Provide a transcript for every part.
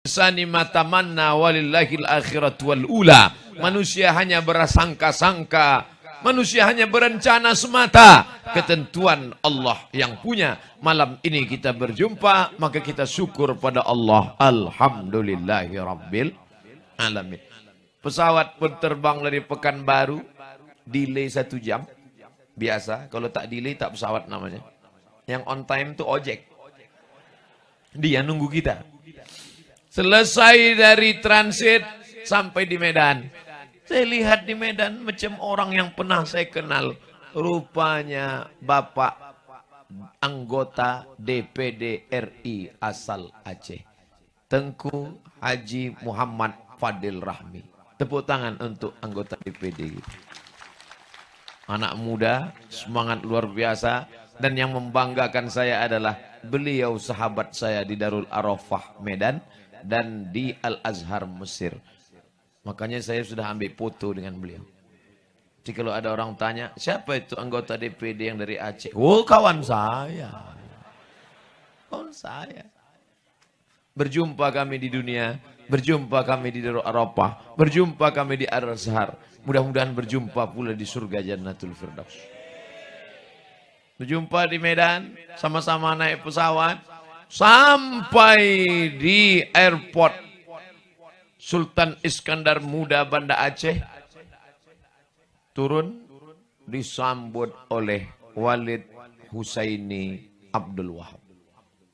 Sani matamanna walillahil akhirat wal ula. Manusia hanya berasangka-sangka, manusia hanya berencana semata. Ketentuan Allah yang punya. Malam ini kita berjumpa, maka kita syukur pada Allah. Alhamdulillahi rabbil alamin. Pesawat pun terbang dari Pekanbaru, delay 1 jam. Biasa, kalau tak delay tak pesawat namanya. Yang on time tuh ojek. Dia nunggu kita. Selesai dari transit sampai di Medan. Saya lihat di Medan macam orang yang pernah saya kenal. Rupanya Bapak anggota DPD RI asal Aceh. Tengku Haji Muhammad Fadil Rahmi. Tepuk tangan untuk anggota DPD. Anak muda, semangat luar biasa. Dan yang membanggakan saya adalah beliau sahabat saya di Darul Arafah Medan dan di Al-Azhar Mesir. Makanya saya sudah ambil foto dengan beliau. Jadi kalau ada orang tanya, siapa itu anggota DPD yang dari Aceh? Oh, kawan saya. Kawan saya. Berjumpa kami di dunia, berjumpa kami di Darul Arafah, berjumpa kami di Al-Azhar. Mudah-mudahan berjumpa pula di surga Jannatul Firdaus. Berjumpa di Medan, sama-sama naik pesawat, sampai di airport Sultan Iskandar Muda Banda Aceh. Turun, disambut oleh Walid Husaini Abdul Wahab,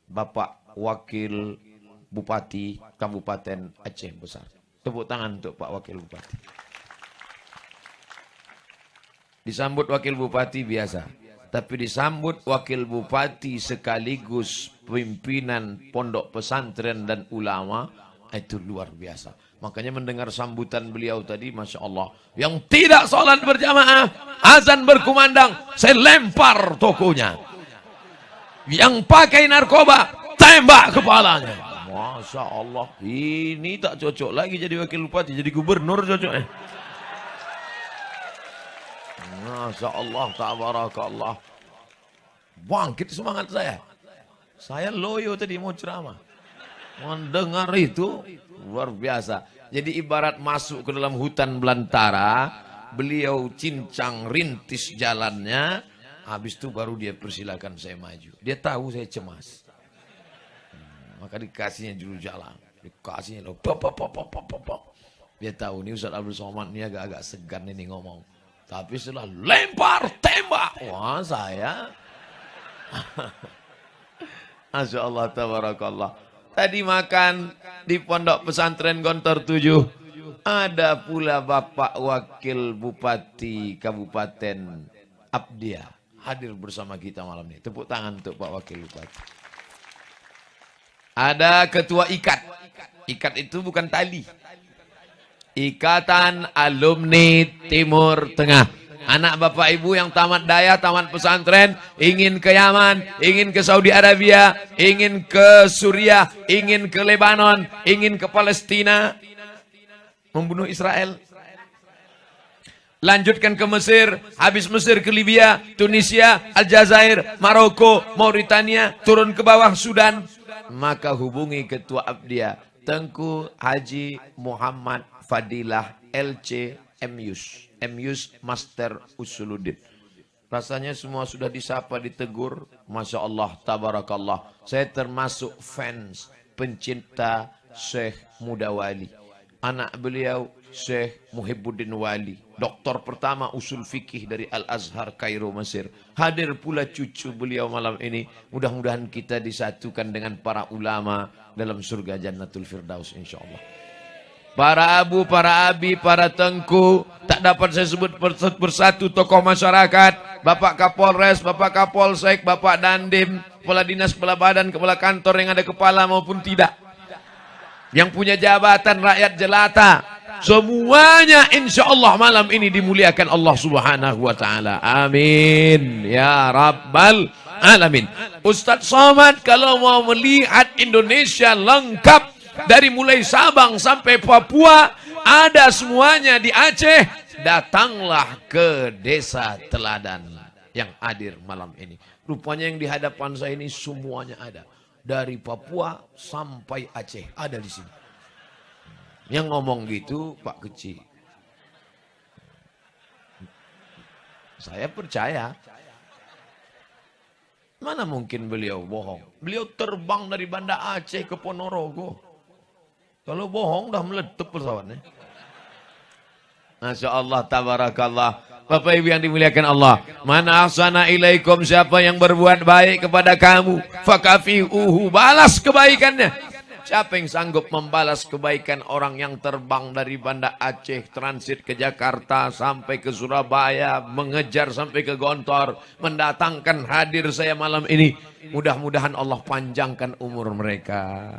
Bapak Wakil Bupati Kabupaten Aceh Besar. Tepuk tangan untuk Pak Wakil Bupati. Disambut Wakil Bupati biasa. Tapi disambut Wakil Bupati sekaligus pimpinan pondok pesantren dan ulama, itu luar biasa. Makanya mendengar sambutan beliau tadi, Masya Allah. Yang tidak sholat berjamaah, azan berkumandang, saya lempar tokonya. Yang pakai narkoba, tembak kepalanya. Masya Allah, ini tak cocok lagi jadi Wakil Bupati, jadi gubernur cocoknya. Masya Allah, tabarakallah. Bangkit semangat saya. Saya loyo tadi mau ceramah. Mendengar itu luar biasa. Jadi ibarat masuk ke dalam hutan belantara, beliau cincang rintis jalannya, habis itu baru dia persilakan saya maju. Dia tahu saya cemas. Maka dikasihnya juru jalan. Dikasihnya loh. Dia tahu ini Ustaz Abdul Somad ini agak-agak segan ini ngomong. Tapi setelah lempar, tembak. Wah, saya. Masya Allah, tabarakallah. Tadi makan di Pondok Pesantren Gontor 7. Ada pula Bapak Wakil Bupati Kabupaten Abdia. Hadir bersama kita malam ini. Tepuk tangan untuk Pak Wakil Bupati. Ada Ketua IKAT. IKAT itu bukan tali. Ikatan Alumni Timur Tengah. Anak bapak ibu yang tamat daya, tamat pesantren, ingin ke Yaman, ingin ke Saudi Arabia, ingin ke Suriah, ingin ke Lebanon, ingin ke Palestina, membunuh Israel. Lanjutkan ke Mesir, habis Mesir ke Libya, Tunisia, Aljazair, Maroko, Mauritania, turun ke bawah Sudan. Maka hubungi Ketua Abdia, Tengku Haji Muhammad Fadilah LC MYus Master Usuluddin. Rasanya semua sudah disapa, ditegur. Masya Allah, tabarakallah. Saya termasuk fans, pencinta Syekh Muda Wali. Anak beliau Syekh Muhibbuddin Wali, doktor pertama usul fikih dari Al-Azhar Kairo Mesir. Hadir pula cucu beliau malam ini. Mudah-mudahan kita disatukan dengan para ulama dalam surga Jannatul Firdaus insyaallah. Para abu, para abi, para tengku, tak dapat saya sebut persatu tokoh masyarakat, Bapak Kapolres, Bapak Kapolsek, Bapak Dandim, kepala dinas, kepala badan, kepala kantor yang ada kepala maupun tidak, yang punya jabatan rakyat jelata, semuanya insya Allah malam ini dimuliakan Allah Subhanahu wa Ta'ala. Amin ya Rabbal Alamin. Ustadz Somad kalau mau melihat Indonesia lengkap, dari mulai Sabang sampai Papua, ada semuanya di Aceh. Datanglah ke Desa Teladan yang hadir malam ini. Rupanya yang di hadapan saya ini semuanya ada. Dari Papua sampai Aceh ada di sini. Yang ngomong gitu Pak Kecil. Saya percaya. Mana mungkin beliau bohong? Beliau terbang dari Banda Aceh ke Ponorogo. Kalau bohong dah meletup pesawatnya. Masya Allah, tabarakallah. Bapak Ibu yang dimuliakan Allah. Man ahsana ilaikum, siapa yang berbuat baik kepada kamu, fakafi'uhu, balas kebaikannya. Siapa yang sanggup membalas kebaikan orang yang terbang dari Banda Aceh, transit ke Jakarta, sampai ke Surabaya, mengejar sampai ke Gontor, mendatangkan hadir saya malam ini. Mudah-mudahan Allah panjangkan umur mereka.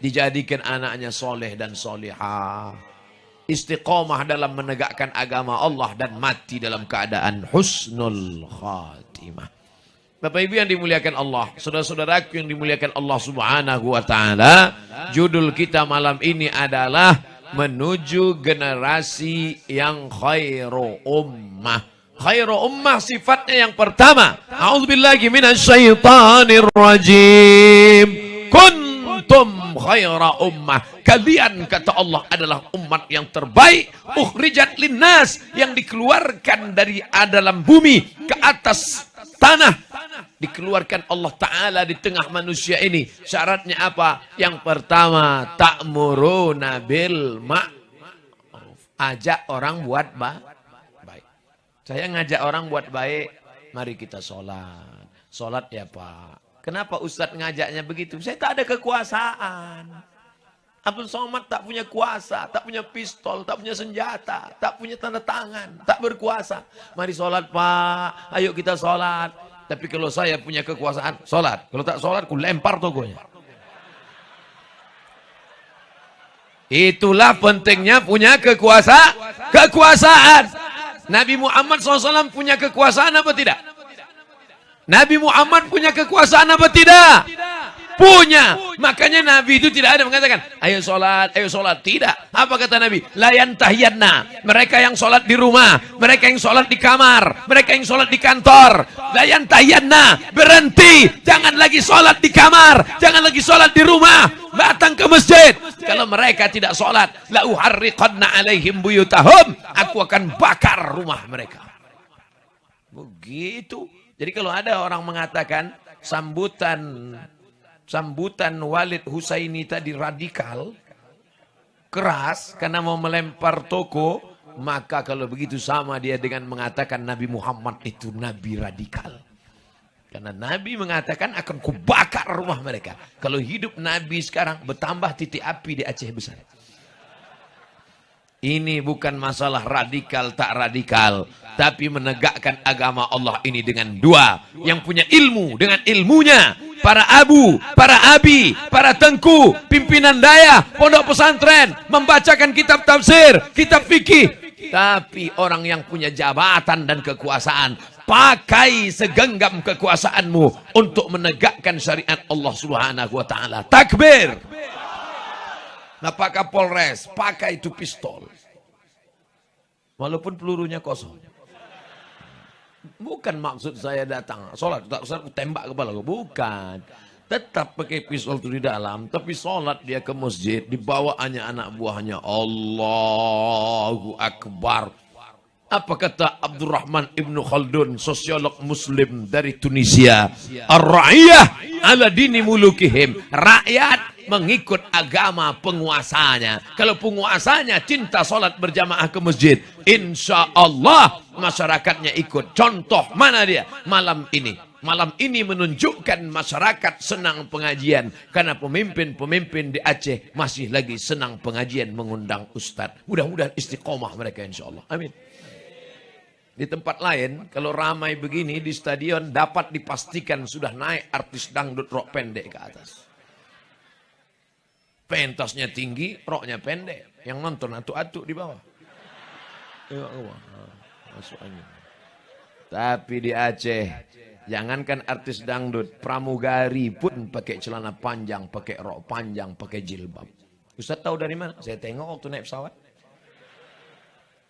Dijadikan anaknya soleh dan solihah. Istiqomah dalam menegakkan agama Allah dan mati dalam keadaan husnul khatimah. Bapak Ibu yang dimuliakan Allah, saudara-saudaraku yang dimuliakan Allah Subhanahu wa taala, judul kita malam ini adalah menuju generasi yang khairu ummah. Khairu ummah sifatnya yang pertama, a'udzubillahi minasyaitonir rajim. Kuntum khaira ummah. Kalian, kata Allah, adalah umat yang terbaik, ukhrijat linnas, yang dikeluarkan dari dalam bumi ke atas tanah. Dikeluarkan Allah Ta'ala di tengah manusia ini. Syaratnya apa? Yang pertama, ta'muruna bil ma'ruf. Ajak orang buat baik. Saya ngajak orang buat baik. Mari kita sholat. Sholat ya Pak. Kenapa Ustadz ngajaknya begitu? Saya tak ada kekuasaan. Abdul Somad tak punya kuasa, tak punya pistol, tak punya senjata, tak punya tanda tangan, tak berkuasa. Mari sholat Pak, ayo kita sholat. Tapi kalau saya punya kekuasaan, sholat. Kalau tak sholat, ku lempar togonya. Itulah pentingnya punya kekuasaan. Nabi Muhammad SAW punya kekuasaan apa tidak? Nabi Muhammad punya kekuasaan apa tidak? Punya. Makanya Nabi itu tidak ada mengatakan, ayo sholat. Tidak. Apa kata Nabi? Layan tahiyanna. Mereka yang sholat di rumah, mereka yang sholat di kamar, mereka yang sholat di kantor. Layan tahiyanna. Berhenti. Jangan lagi sholat di kamar, jangan lagi sholat di rumah. Datang ke masjid. Kalau mereka tidak sholat, la uharriqanna alaihim buyutahum. Aku akan bakar rumah mereka. Begitu. Jadi kalau ada orang mengatakan sambutan Walid Husaini tadi radikal, keras karena mau melempar toko, maka kalau begitu sama dia dengan mengatakan Nabi Muhammad itu Nabi radikal. Karena Nabi mengatakan akan kubakar rumah mereka. Kalau hidup Nabi sekarang bertambah titik api di Aceh besar. Ini bukan masalah radikal tak radikal, tapi menegakkan agama Allah ini dengan dua. Yang punya ilmu dengan ilmunya, para abu, para abi, para tengku, pimpinan daya, pondok pesantren, membacakan kitab tafsir, kitab fikih. Tapi orang yang punya jabatan dan kekuasaan, pakai segenggam kekuasaanmu untuk menegakkan syariat Allah Subhanahu wa taala. Takbir. Nah, Pak Kapolres pakai itu pistol. Walaupun pelurunya kosong. Bukan maksud saya datang sholat, tak tembak kepala, bukan. Tetap pakai pistol itu di dalam, tapi sholat dia ke masjid, dibawaannya anak buahnya. Allahu Akbar. Apa kata Abdurrahman Ibnu Khaldun, sosiolog muslim dari Tunisia? Ar-ra'iyah ala dini mulukihim. Rakyat mengikut agama penguasanya. Kalau penguasanya cinta sholat berjamaah ke masjid, insya Allah masyarakatnya ikut. Contoh mana dia? Malam ini. Malam ini menunjukkan masyarakat senang pengajian. Karena pemimpin-pemimpin di Aceh masih lagi senang pengajian, mengundang ustadz. Mudah-mudahan istiqomah mereka insya Allah. Amin. Di tempat lain, kalau ramai begini di stadion, dapat dipastikan sudah naik artis dangdut rok pendek ke atas. Pentasnya tinggi, roknya pendek. Yang nonton atuk-atuk di bawah. Masuk angin. Tapi di Aceh, jangankan artis dangdut, pramugari pun pakai celana panjang, pakai rok panjang, pakai jilbab. Ustaz tahu dari mana? Saya tengok waktu naik pesawat.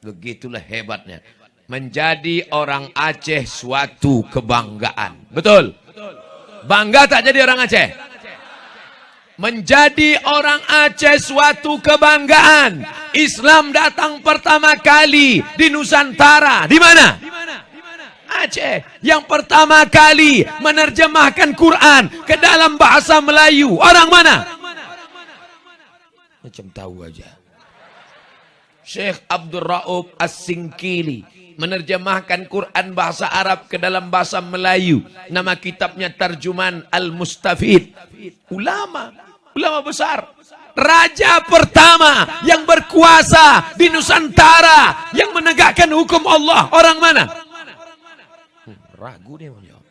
Begitulah hebatnya. Menjadi orang Aceh suatu kebanggaan. Betul? Bangga tak jadi orang Aceh? Menjadi orang Aceh suatu kebanggaan. Islam datang pertama kali di Nusantara. Di mana? Aceh. Yang pertama kali menerjemahkan Quran ke dalam bahasa Melayu. Orang mana? Macam tahu aja. Syekh Abdul Rauf As-Singkili menerjemahkan Quran bahasa Arab ke dalam bahasa Melayu. Nama kitabnya Tarjuman Al-Mustafid. Ulama besar. Raja pertama yang berkuasa di Nusantara, yang menegakkan hukum Allah. Orang mana? Ragu dia mau jawab.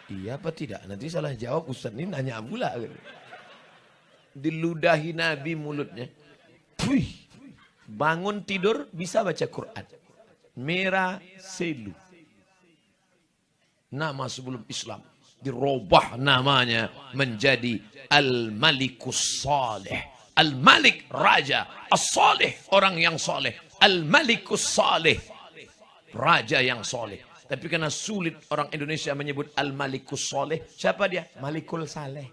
Iya apa tidak? Nanti salah jawab Ustaz ini nanya pula. Diludahi Nabi mulutnya. Puih. Bangun tidur bisa baca Quran. Merah Selu. Nama sebelum Islam. Dirubah namanya menjadi Al-Malikus Saleh. Al-Malik Raja. As-Saleh orang yang soleh. Al-Malikus Saleh. Raja yang soleh. Tapi karena sulit orang Indonesia menyebut Al-Malikus Saleh. Siapa dia? Malikul Saleh.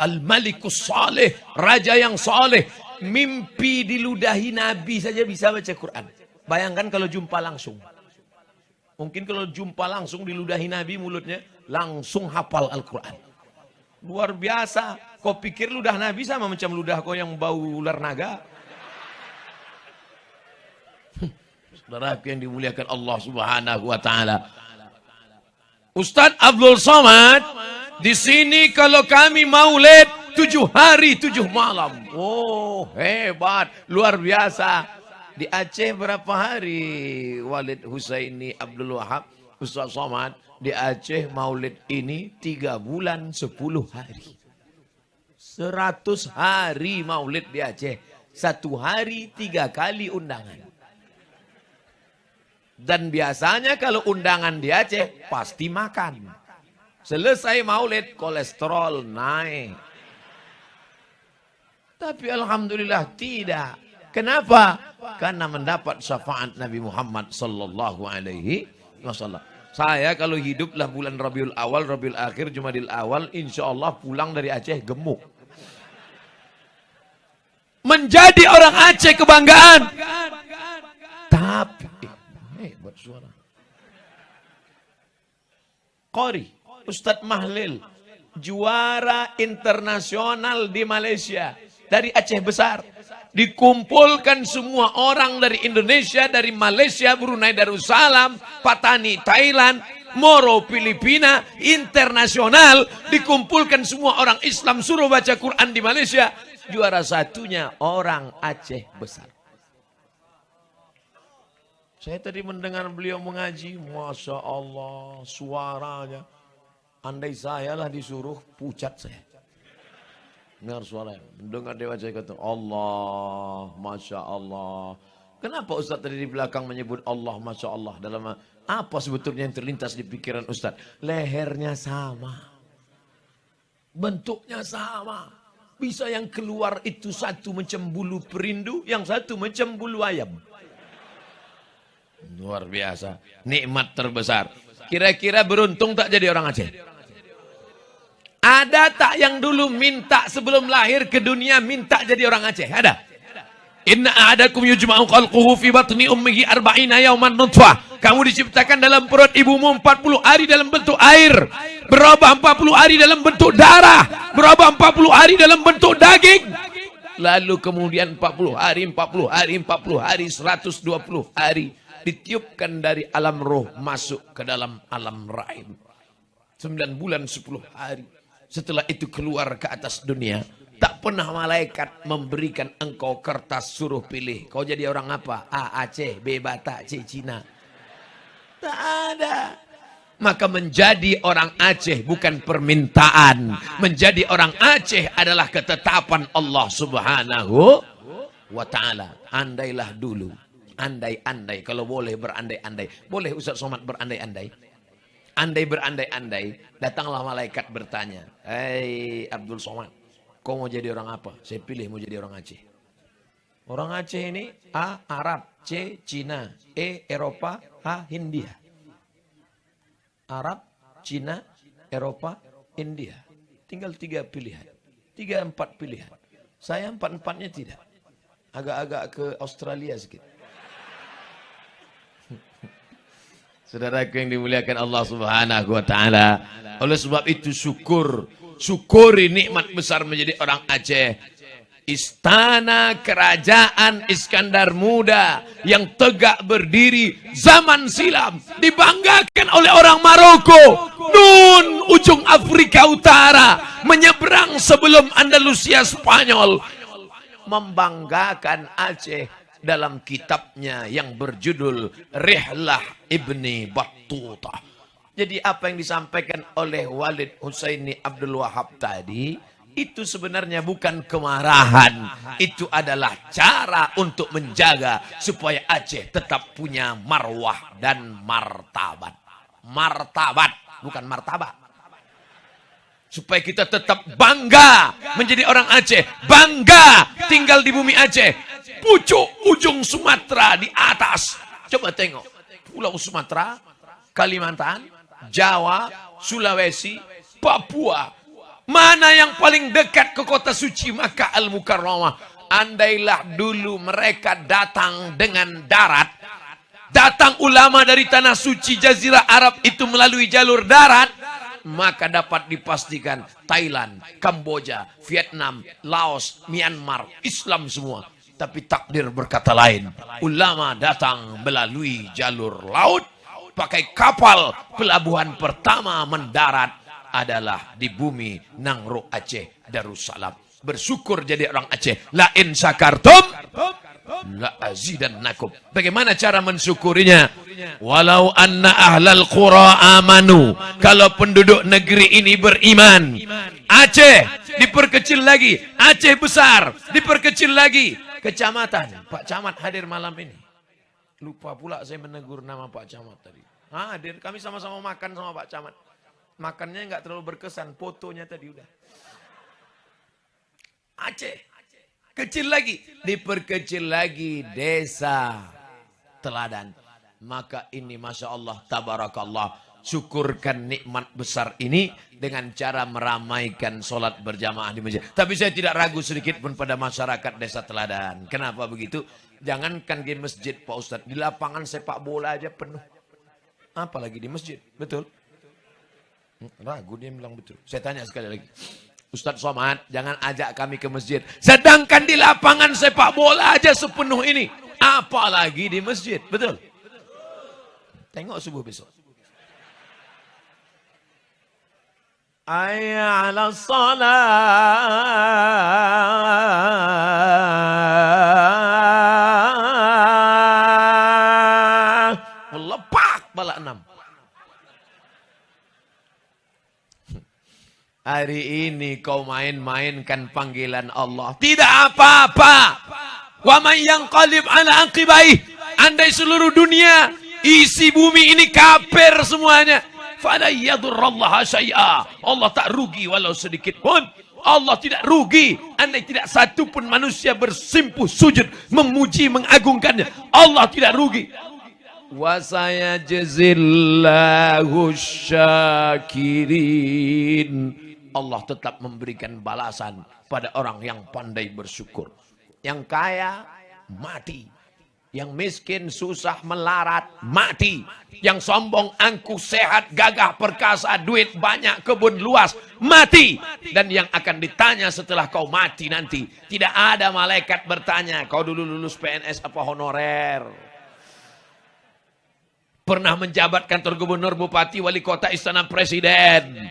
Al-Malikus Saleh. Raja yang soleh. Mimpi diludahi Nabi saja bisa baca Quran. Bayangkan kalau jumpa langsung. Mungkin kalau jumpa langsung diludahi Nabi mulutnya, langsung hafal Al-Quran. Luar biasa. Kau pikir ludah Nabi sama macam ludah kau yang bau ular naga? Saudara yang dimuliakan Allah Subhanahu wa taala. Ustaz Abdul Somad, di sini kalau kami maulid 7 hari 7 malam. Oh, hebat, luar biasa. Di Aceh berapa hari Walid Husaini Abdul Wahab Ustaz Somad? Di Aceh maulid ini 3 bulan 10 hari. 100 hari maulid di Aceh. 1 hari 3 kali undangan. Dan biasanya kalau undangan di Aceh pasti makan. Selesai maulid kolesterol naik. Tapi alhamdulillah tidak. Kenapa? Karena mendapat syafaat Nabi Muhammad sallallahu alaihi wasallam. Saya kalau hiduplah bulan Rabiul Awal, Rabiul Akhir, Jumadil Awal, insya Allah pulang dari Aceh gemuk. Menjadi orang Aceh kebanggaan. Tapi, hebat suara. Qori, Ustadz Mahlil, juara internasional di Malaysia. Dari Aceh besar. Dikumpulkan semua orang dari Indonesia, dari Malaysia, Brunei Darussalam, Patani, Thailand, Moro, Filipina, internasional. Dikumpulkan semua orang Islam, suruh baca Quran di Malaysia. Juara satunya orang Aceh besar. Saya tadi mendengar beliau mengaji, Masya Allah, suaranya. Andai saya lah disuruh, pucat saya. Dengar suaranya, mendengar dia baca kata Allah, Masya Allah. Kenapa Ustaz tadi di belakang menyebut Allah, Masya Allah? Dalam apa sebetulnya yang terlintas di pikiran Ustaz? Lehernya sama, bentuknya sama. Bisa yang keluar itu satu macam bulu perindu, yang satu macam bulu ayam. Luar biasa, nikmat terbesar. Kira-kira beruntung tak jadi orang Aceh? Ada tak yang dulu minta sebelum lahir ke dunia minta jadi orang Aceh? Ada? Inna a'adakum yujma'u khalquhu fi batni ummihi arba'ina yawman nutfah. Kamu diciptakan dalam perut ibumu 40 hari dalam bentuk air. Berubah 40 hari dalam bentuk darah. Berubah 40 hari dalam bentuk daging. Lalu kemudian 40 hari, 40 hari, 40 hari, 120 hari. Ditiupkan dari alam roh masuk ke dalam alam rahim. 9 bulan 10 hari. Setelah itu keluar ke atas dunia. Tak pernah malaikat memberikan engkau kertas suruh pilih. Kau jadi orang apa? A. Aceh, B. Batak, C. Cina. Tak ada. Maka menjadi orang Aceh bukan permintaan. Menjadi orang Aceh adalah ketetapan Allah Subhanahu wa ta'ala. Andailah dulu. Andai-andai. Kalau boleh berandai-andai. Boleh Ustaz Somad berandai-andai? Andai berandai-andai, datanglah malaikat bertanya, "Hei Abdul Somad, kau mau jadi orang apa?" Saya pilih mau jadi orang Aceh. Orang Aceh ini A. Arab, C. Cina, E. Eropa, H. Hindia. Arab, Cina, Eropa, India. tinggal 3 pilihan. 3-4 pilihan. Saya 4-4-nya tidak. Agak-agak ke Australia sedikit. Saudaraku yang dimuliakan Allah Subhanahu wa taala. Oleh sebab itu syukuri nikmat besar menjadi orang Aceh. Istana kerajaan Iskandar Muda yang tegak berdiri zaman silam dibanggakan oleh orang Maroko. Nun ujung Afrika Utara menyeberang sebelum Andalusia Spanyol membanggakan Aceh dalam kitabnya yang berjudul Rihlah Ibni Battuta. Jadi apa yang disampaikan oleh Walid Husaini Abdul Wahab tadi itu sebenarnya bukan kemarahan. Itu adalah cara untuk menjaga supaya Aceh tetap punya marwah dan martabat. Martabat, bukan martabat. Supaya kita tetap bangga menjadi orang Aceh. Bangga tinggal di bumi Aceh. Pucuk ujung Sumatera di atas. Coba tengok. Pulau Sumatera, Kalimantan, Jawa, Sulawesi, Papua. Mana yang paling dekat ke kota suci Makkah Al-Mukarramah? Andailah dulu mereka datang dengan darat, datang ulama dari tanah suci Jazirah Arab itu melalui jalur darat, maka dapat dipastikan Thailand, Kamboja, Vietnam, Laos, Myanmar, Islam semua. Tapi takdir berkata lain. Ulama datang melalui jalur laut, pakai kapal. Pelabuhan pertama mendarat adalah di bumi Nangro Aceh Darussalam. Bersyukur jadi orang Aceh. La in syakartum la azidannakum. Bagaimana cara mensyukurinya? Walau anna ahlal qura amanu. Kalau penduduk negeri ini beriman. Aceh diperkecil lagi. Aceh besar diperkecil lagi. Kecamatan. Pak Camat hadir malam ini. Lupa pula saya menegur nama Pak Camat tadi. Hadir, kami sama-sama makan sama Pak Camat. Makannya nggak terlalu berkesan, fotonya tadi udah. Aceh, kecil lagi, diperkecil lagi desa teladan. Maka ini Masya Allah, Tabarakallah, syukurkan nikmat besar ini dengan cara meramaikan sholat berjamaah di masjid. Tapi saya tidak ragu sedikit pun pada masyarakat desa teladan. Kenapa begitu? Jangankan di masjid Pak Ustadz, di lapangan sepak bola aja penuh. Apalagi di masjid, betul? Ragu dia bilang betul. Saya tanya sekali lagi. Ustadz Somad, jangan ajak kami ke masjid. Sedangkan di lapangan sepak bola aja sepenuh ini. Apalagi di masjid. Betul? Tengok subuh besok. Hayya 'alas shalah. Melepak bala 6. Hari ini kau main-mainkan panggilan Allah. Tidak apa-apa. Wa may yanqalib ala aqibaih. Andai seluruh dunia, isi bumi ini kafir semuanya. Fala yadurrallaha syai'a. Allah tak rugi walau sedikit pun. Allah tidak rugi. Andai tidak satu pun manusia bersimpuh sujud, memuji, mengagungkannya. Allah tidak rugi. Wa sayajzillahu syakirin. Allah tetap memberikan balasan pada orang yang pandai bersyukur. Yang kaya, mati. Yang miskin, susah, melarat, mati. Yang sombong, angkuh, sehat, gagah, perkasa, duit banyak, kebun luas, mati. Dan yang akan ditanya setelah kau mati nanti. Tidak ada malaikat bertanya, kau dulu lulus PNS apa honorer? Pernah menjabat kantor gubernur, bupati, wali kota, istana presiden.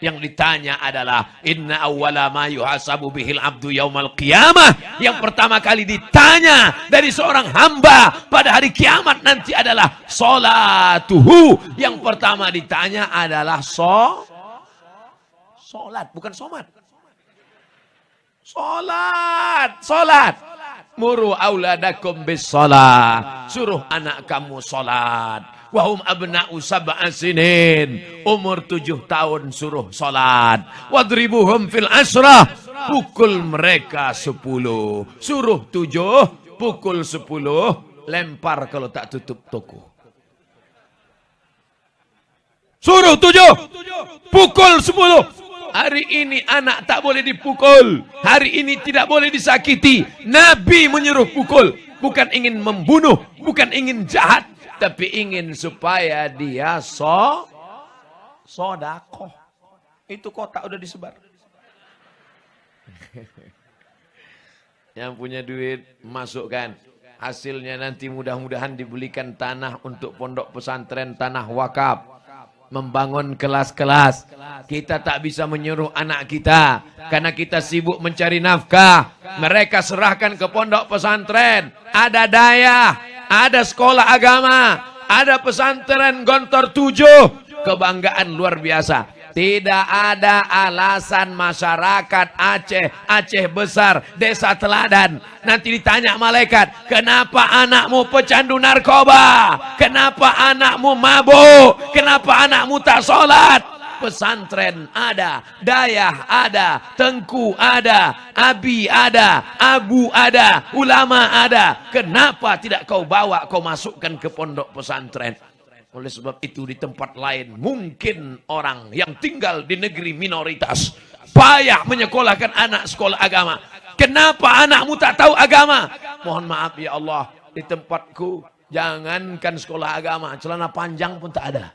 Yang ditanya adalah inna awwala ma yuhasabu bihil abdu yaumal qiyamah. Yang pertama kali ditanya dari seorang hamba pada hari kiamat nanti adalah salatuhu. Yang pertama ditanya adalah solat, bukan somat. Solat. Muru auladakum bis salat. Suruh anak kamu solat. Wahum abna'u sab'a sinin. Umur 7 tahun suruh salat. Wadribuhum fil asrah. Pukul mereka 10. Suruh 7, pukul 10. Lempar kalau tak tutup toko. Suruh 7, pukul 10. Hari ini anak tak boleh dipukul. Hari ini tidak boleh disakiti. Nabi menyuruh pukul. Bukan ingin membunuh. Bukan ingin jahat. Tapi ingin supaya dia sodakoh. Itu kotak udah disebar. Yang punya duit masukkan. Hasilnya nanti mudah-mudahan dibelikan tanah untuk pondok pesantren, tanah wakaf. Membangun kelas-kelas. Kita tak bisa menyuruh anak kita karena kita sibuk mencari nafkah. Mereka serahkan ke pondok pesantren. Ada daya, ada sekolah agama, ada pesantren Gontor 7. Kebanggaan luar biasa. Tidak ada alasan masyarakat Aceh besar, desa teladan. Nanti ditanya malaikat, kenapa anakmu pecandu narkoba? Kenapa anakmu mabuk? Kenapa anakmu tak sholat? Pesantren ada, dayah ada, tengku ada, abi ada, abu ada, ulama ada. Kenapa tidak kau bawa, kau masukkan ke pondok pesantren? Oleh sebab itu di tempat lain mungkin orang yang tinggal di negeri minoritas payah menyekolahkan anak sekolah agama. Kenapa anakmu tak tahu agama? Mohon maaf ya Allah, di tempatku jangankan sekolah agama, celana panjang pun tak ada.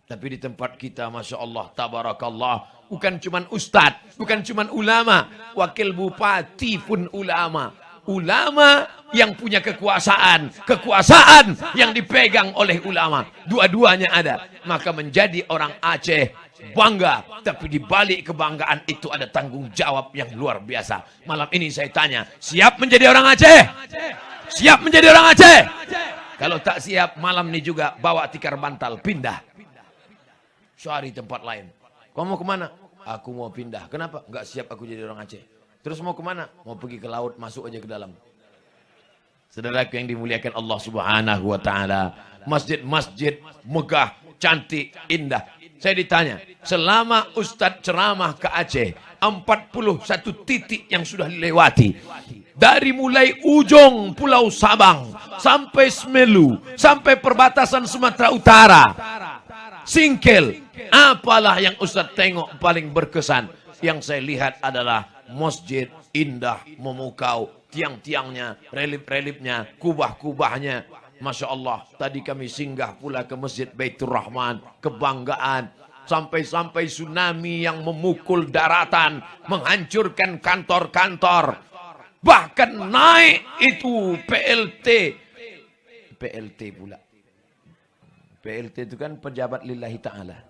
Tapi di tempat kita Masya Allah, tabarakallah, bukan cuman ustadz, bukan cuman ulama, wakil bupati pun ulama. Ulama yang punya kekuasaan yang dipegang oleh ulama, dua-duanya ada. Maka menjadi orang Aceh bangga, tapi di balik kebanggaan itu ada tanggung jawab yang luar biasa. Malam ini saya tanya, siap menjadi orang Aceh? Siap menjadi orang Aceh? Kalau tak siap, malam ini juga bawa tikar bantal, pindah. Cari tempat lain. Kau mau kemana? Aku mau pindah. Kenapa? Enggak siap aku jadi orang Aceh. Terus mau kemana? Mau pergi ke laut, masuk aja ke dalam. Saudaraku yang dimuliakan Allah Subhanahu wa Ta'ala. Masjid-masjid megah, cantik, indah. Saya ditanya, selama Ustadz ceramah ke Aceh, 41 titik yang sudah dilewati. Dari mulai ujung Pulau Sabang, sampai Semelu, sampai perbatasan Sumatera Utara. Singkel, apalah yang Ustadz tengok paling berkesan? Yang saya lihat adalah masjid indah, memukau, tiang-tiangnya, relip-relipnya, kubah-kubahnya. Masya Allah, tadi kami singgah pula ke Masjid Baitur Rahman, kebanggaan. Sampai-sampai tsunami yang memukul daratan, menghancurkan kantor-kantor. Bahkan naik itu PLT pula. PLT itu kan pejabat lillahi ta'ala.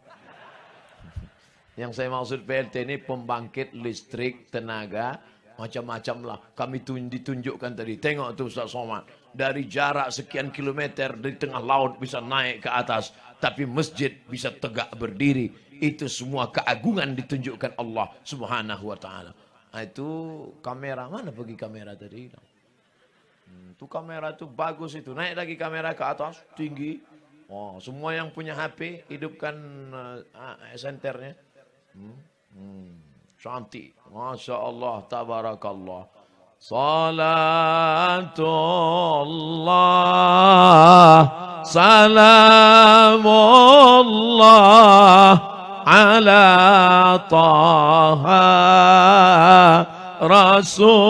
Yang saya maksud PLT ini pembangkit listrik tenaga macam-macam lah. Kami ditunjukkan tadi. Tengok tuh Ustaz Somad. Dari jarak sekian kilometer di tengah laut bisa naik ke atas. Tapi masjid bisa tegak berdiri. Itu semua keagungan ditunjukkan Allah Subhanahu wa Ta'ala. Nah, itu kamera. Mana pergi kamera tadi? Itu kamera itu bagus itu. Naik lagi kamera ke atas. Tinggi. Oh, semua yang punya HP hidupkan senternya. Cantik. Masya Allah, tabarakallah. Salatullah, salamullah ala taha rasulillah.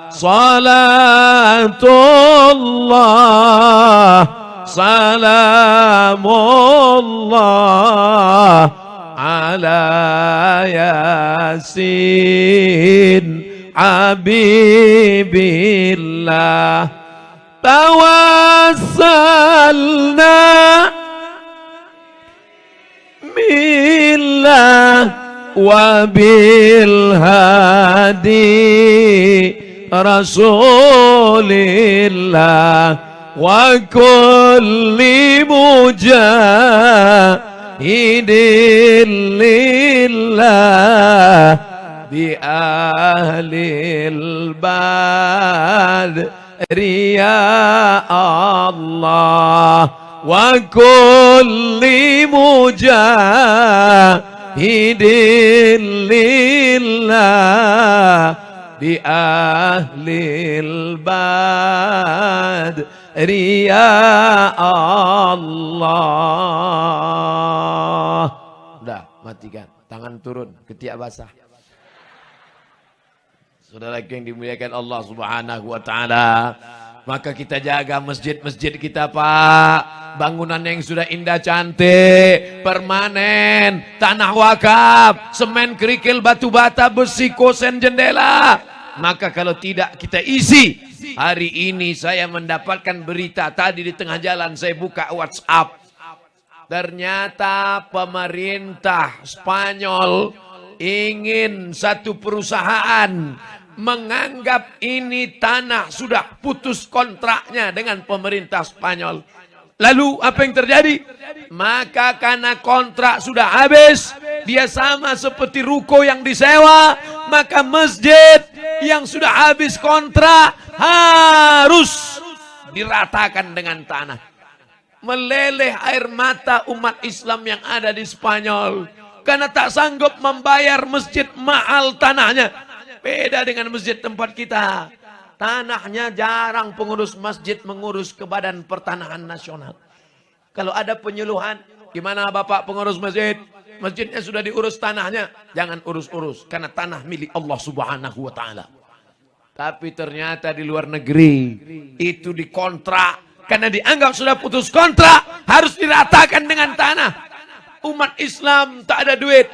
Salatullah, salamullah ala yasin habibillah. Tawassalna billah wa bil hadi Rasulillah wa kulli mujahidin lillah bi ahlil badri ya Allah wa kulli mujahidin lillah bi ahlil badri. Ya Allah. matikan. Tangan turun, ketiak basah. Saudara yang dimuliakan Allah Subhanahu wa taala, maka kita jaga masjid-masjid kita, Pak. Bangunan yang sudah indah cantik, permanen, tanah wakaf, semen, kerikil, batu bata, besi, kosen, jendela. Maka kalau tidak kita isi. Hari ini saya mendapatkan berita tadi di tengah jalan, saya buka WhatsApp. Ternyata pemerintah Spanyol ingin satu perusahaan menganggap ini tanah sudah putus kontraknya dengan pemerintah Spanyol. Lalu apa yang terjadi? Maka karena kontrak sudah habis, dia sama seperti ruko yang disewa, maka masjid yang sudah habis kontrak harus diratakan dengan tanah. Meleleh air mata umat Islam yang ada di Spanyol karena tak sanggup membayar masjid mahal tanahnya. Beda dengan masjid tempat kita. Tanahnya jarang pengurus masjid mengurus ke Badan Pertanahan Nasional. Kalau ada penyuluhan, gimana Bapak pengurus masjid? Masjidnya sudah diurus tanahnya. Jangan urus-urus karena tanah milik Allah Subhanahu wa taala. Tapi ternyata di luar negeri itu dikontrak. Karena dianggap sudah putus kontrak, harus diratakan dengan tanah. Umat Islam tak ada duit.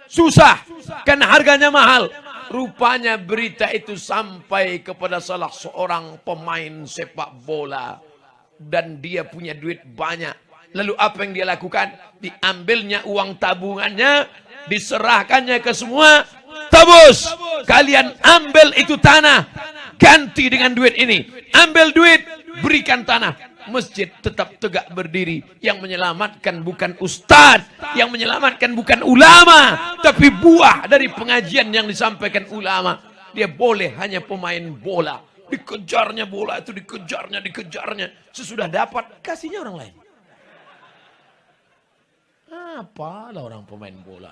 Susah karena harganya mahal. Rupanya berita itu sampai kepada salah seorang pemain sepak bola. Dan dia punya duit banyak. Lalu apa yang dia lakukan? Diambilnya uang tabungannya, diserahkannya ke semua. Tabus, kalian ambil itu tanah, ganti dengan duit ini. Ambil duit, berikan tanah. Masjid tetap tegak berdiri. Yang menyelamatkan bukan ustadz, yang menyelamatkan bukan ulama, tapi buah dari pengajian yang disampaikan ulama. Dia boleh hanya pemain bola. Dikejarnya bola itu, dikejarnya. Sesudah dapat, kasihnya orang lain. Apalah orang pemain bola.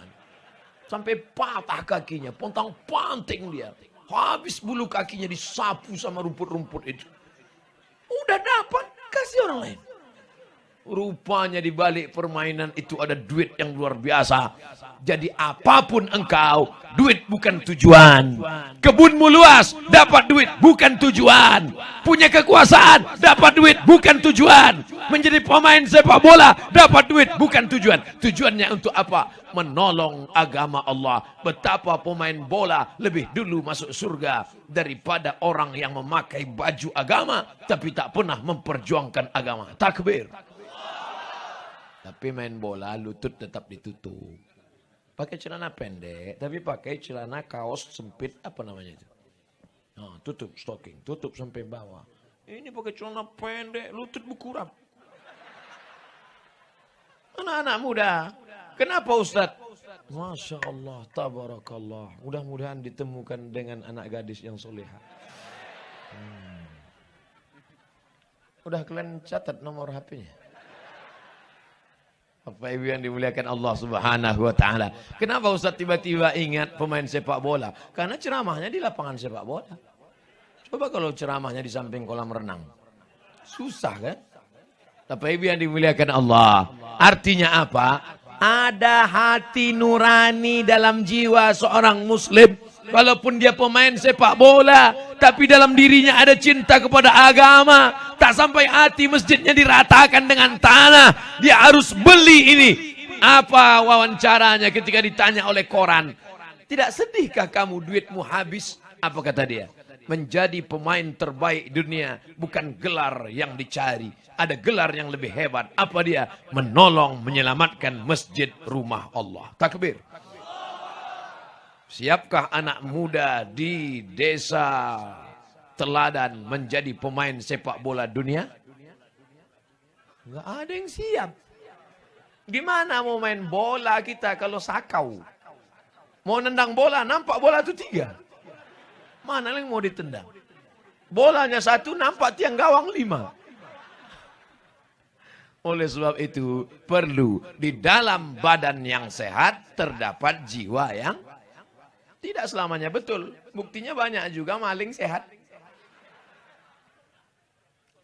Sampai patah kakinya, pontang panting dia. Habis bulu kakinya disapu sama rumput-rumput itu. Udah dapat, kasih orang lain. Rupanya di balik permainan itu ada duit yang luar biasa. Jadi apapun engkau, duit bukan tujuan. Kebunmu luas, dapat duit bukan tujuan. Punya kekuasaan, dapat duit bukan tujuan. Menjadi pemain sepak bola, dapat duit bukan tujuan. Tujuannya untuk apa? Menolong agama Allah. Betapa pemain bola lebih dulu masuk surga daripada orang yang memakai baju agama tapi tak pernah memperjuangkan agama. Takbir. Tapi main bola lutut tetap ditutup. Pakai celana pendek, tapi pakai celana kaos sempit, apa namanya itu? Nah, tutup stocking, tutup sampai bawah. Ini pakai celana pendek, lutut berkurap. Anak-anak muda, kenapa Ustaz? Masya Allah, tabarakallah. Mudah-mudahan ditemukan dengan anak gadis yang soleha. Udah kalian catat nomor HP-nya? Bapak Ibu yang dimuliakan Allah Subhanahu wa taala. Kenapa Ustaz tiba-tiba ingat pemain sepak bola? Karena ceramahnya di lapangan sepak bola. Coba kalau ceramahnya di samping kolam renang. Susah kan? Bapak Ibu yang dimuliakan Allah. Artinya apa? Ada hati nurani dalam jiwa seorang muslim. Walaupun dia pemain sepak bola, tapi dalam dirinya ada cinta kepada agama. Tak sampai hati masjidnya diratakan dengan tanah. Dia harus beli ini. Apa wawancaranya ketika ditanya oleh koran? Tidak sedihkah kamu duitmu habis? Apa kata dia? Menjadi pemain terbaik dunia bukan gelar yang dicari. Ada gelar yang lebih hebat. Apa dia? Menolong, menyelamatkan masjid rumah Allah. Takbir. Siapkah anak muda di desa Teladan menjadi pemain sepak bola dunia? Enggak ada yang siap. Gimana mau main bola kita kalau sakau? Mau nendang bola, nampak bola itu 3. Mana yang mau ditendang? Bolanya 1, nampak tiang gawang 5. Oleh sebab itu perlu di dalam badan yang sehat terdapat jiwa yang tidak selamanya betul. Buktinya banyak juga maling sehat.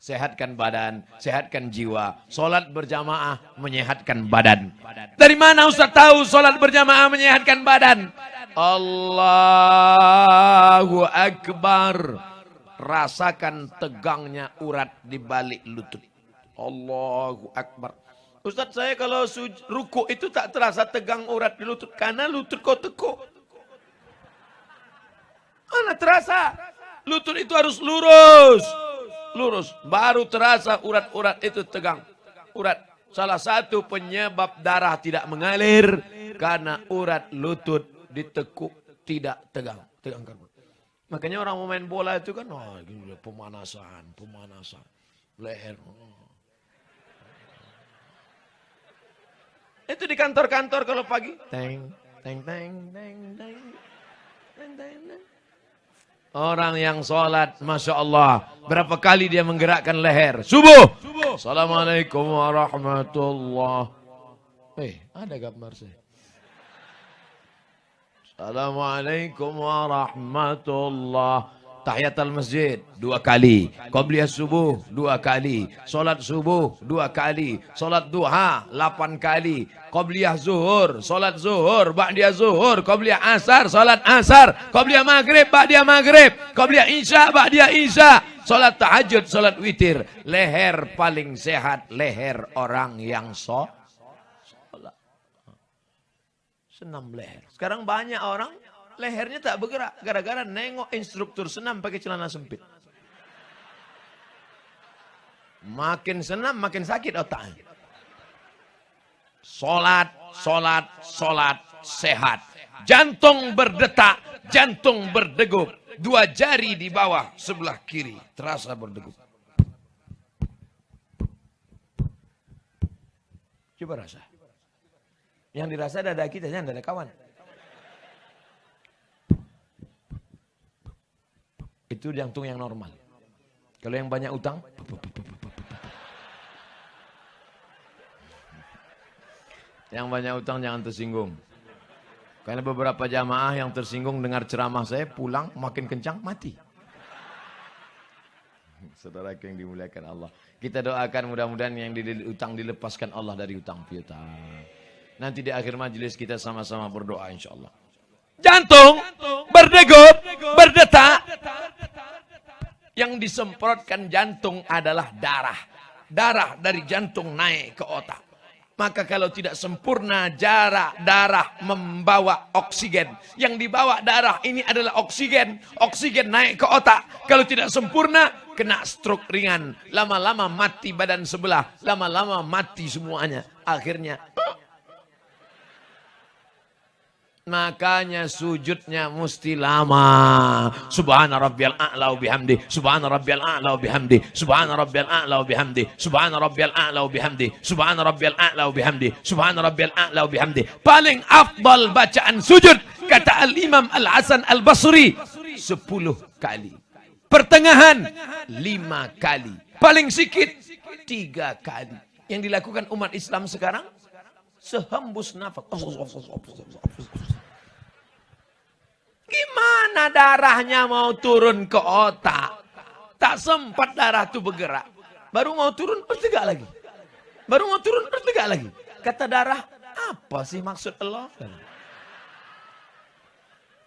sehatkan badan, sehatkan jiwa. Solat berjamaah menyehatkan badan. Dari mana Ustaz tahu solat berjamaah menyehatkan badan? Allahu Akbar. Rasakan tegangnya urat di balik lutut. Allahu Akbar. Ustaz, saya kalau ruku itu tak terasa tegang urat di lutut. Karena lutut kau tekuk. Mana terasa? Lutut itu harus lurus. Lurus. Baru terasa urat-urat itu tegang. Urat. Salah satu penyebab darah tidak mengalir. Karena urat lutut ditekuk tidak tegang. Tegangkan. Makanya orang mau main bola itu kan. Oh, pemanasan. Leher. Itu di kantor-kantor kalau pagi. Teng. Orang yang sholat, Masya Allah. Berapa kali dia menggerakkan leher. Subuh. Assalamualaikum warahmatullahi. Ada gambar saya. Assalamualaikum warahmatullahi. Tahiyatul masjid 2 kali. Qabliyah subuh 2 kali. Solat subuh 2 kali. Solat duha 8 kali. Qabliyah zuhur, solat zuhur, ba'diyah zuhur, qabliyah asar, solat asar, qabliyah maghrib, ba'diyah maghrib, qabliyah isya, ba'diyah isya, solat tahajud, solat witir. Leher paling sehat, leher orang yang sholat. Senam leher. Sekarang banyak orang lehernya tak bergerak gara-gara nengok instruktur senam pakai celana sempit. Makin senam makin sakit otaknya. Solat sehat. Jantung berdetak, jantung berdegup. 2 jari di bawah sebelah kiri terasa berdegup. Coba rasa. Yang dirasa dada kita, jangan dada kawan. Itu jantung yang normal. Kalau yang banyak utang, yang banyak utang jangan tersinggung. Karena beberapa jamaah yang tersinggung dengar ceramah saya pulang makin kencang mati. Saudara yang dimuliakan Allah. Kita doakan mudah-mudahan yang utang dilepaskan Allah dari utang piutang. Nanti di akhir majelis kita sama-sama berdoa insya Allah. Jantung berdegup, berdetak. Yang disemprotkan jantung adalah darah. Darah dari jantung naik ke otak. Maka kalau tidak sempurna darah membawa oksigen. Yang dibawa darah ini adalah oksigen. Oksigen naik ke otak. Kalau tidak sempurna kena stroke ringan. Lama-lama mati badan sebelah. Lama-lama mati semuanya. Akhirnya makanya sujudnya mesti lama. Subhana rabbiyal a'la wa bihamdi. Subhana rabbiyal a'la wa bihamdi. Subhana rabbiyal a'la wa bihamdi. Subhana rabbiyal a'la wa bihamdi. Subhana rabbiyal a'la wa bihamdi. Subhana rabbiyal a'la wa bihamdi. Paling afdal bacaan sujud kata Al-Imam Al-Hasan Al-Basri 10 kali. Pertengahan 5 kali. Paling sikit 3 kali. Yang dilakukan umat Islam sekarang sehembus nafas. Gimana darahnya mau turun ke otak? Tak sempat darah itu bergerak. Baru mau turun bertegak lagi. Baru mau turun bertegak lagi. Kata darah, apa sih maksud Allah?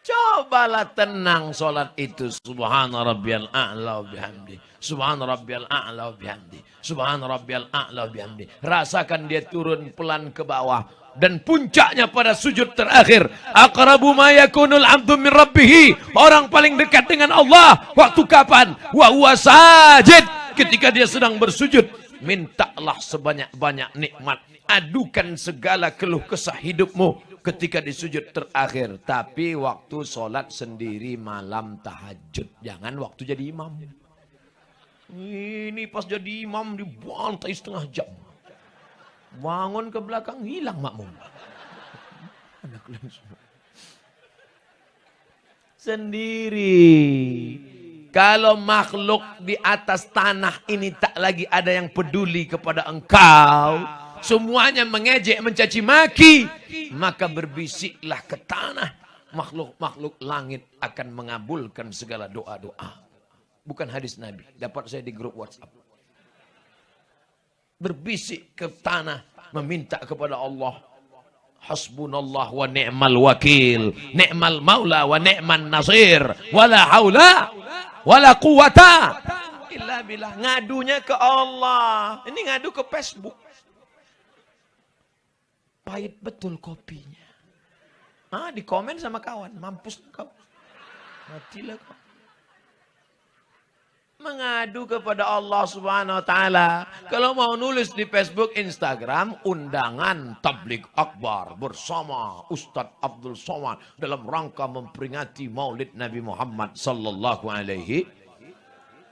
Cobalah tenang solat itu. Subhana rabbiyal a'la wa bihamdi. Subhana rabbiyal a'la wa bihamdi. Subhana rabbiyal a'la wa bihamdi. Rasakan dia turun pelan ke bawah. Dan puncaknya pada sujud terakhir. Aqrabu ma yakunul 'abdu min rabbih. Orang paling dekat dengan Allah. Waktu kapan? Wa huwa sajid. Ketika dia sedang bersujud. Mintalah sebanyak-banyak nikmat. Adukan segala keluh kesah hidupmu. Ketika di sujud terakhir. Tapi waktu sholat sendiri malam tahajud. Jangan waktu jadi imam. Ini pas jadi imam dibantai setengah jam. Bangun ke belakang hilang makmum. Sendiri. Kalau makhluk di atas tanah ini tak lagi ada yang peduli kepada engkau. Semuanya mengejek, mencaci maki. Maka berbisiklah ke tanah. Makhluk-makhluk langit akan mengabulkan segala doa-doa. Bukan hadis Nabi. Dapat saya di grup WhatsApp. berbisik ke tanah, meminta kepada Allah. Hasbunallah wa ni'mal wakil, ni'mal maula wa ni'man nasir, wala haula wala quwata illa billah. Ngadunya ke Allah. Ini ngadu ke Facebook. Pahit betul kopinya. Di komen sama kawan, mampus kau. Matilah kau. Mengadu kepada Allah Subhanahu wa taala. Kalau mau nulis di Facebook, Instagram, undangan tabligh akbar bersama Ustadz Abdul Somad dalam rangka memperingati Maulid Nabi Muhammad sallallahu alaihi.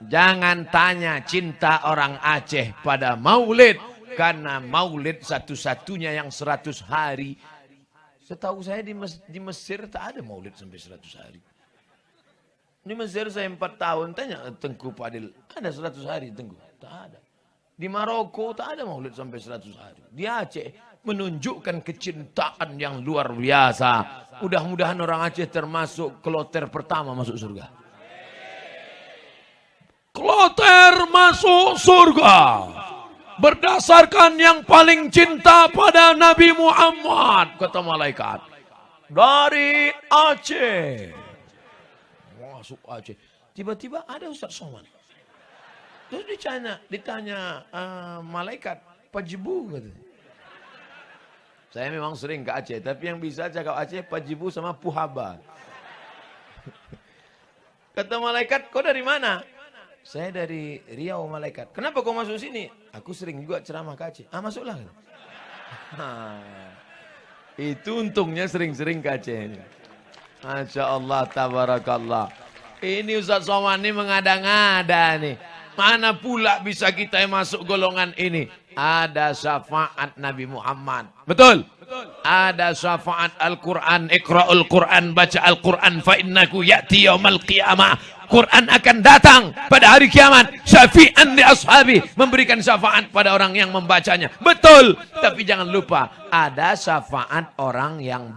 Jangan tanya cinta orang Aceh pada Maulid, karena Maulid satu-satunya yang 100 hari. Setahu saya di Mesir tak ada Maulid sampai 100 hari. Di Mesir saya 4 tahun, tanya Tengku Fadil, ada 100 hari Tengku? Tak ada. Di Maroko tak ada Maulid sampai 100 hari. Di Aceh menunjukkan kecintaan yang luar biasa. Mudah-mudahan orang Aceh termasuk kloter pertama masuk surga. Kloter masuk surga berdasarkan yang paling cinta pada Nabi Muhammad, kata malaikat. Dari Aceh. Masuk Aceh. Tiba-tiba ada Ustaz Somad. Terus ditanya malaikat, Pajibu katanya. Saya memang sering ke Aceh, tapi yang bisa cakap Aceh Pajibu sama Puhaba. Kata malaikat, kau dari mana? Saya dari Riau malaikat. Kenapa kau masuk sini? Aku sering juga ceramah ke Aceh. Masuklah. Itu untungnya sering-sering ke Aceh ini. Masya Allah, tabarakallah. Ini Ustaz Somad ini mengada-ngada nih. Mana pula bisa kita yang masuk golongan ini? Ada syafaat Nabi Muhammad. Betul? Ada syafaat Al-Quran. Iqra'ul Quran, baca Al-Quran. Fa innaku ya'ti yawmal qiyamah. Quran akan datang pada hari kiamat. Syafi'an li ashabi. Memberikan syafaat pada orang yang membacanya. Betul. Tapi jangan lupa. Ada syafaat orang yang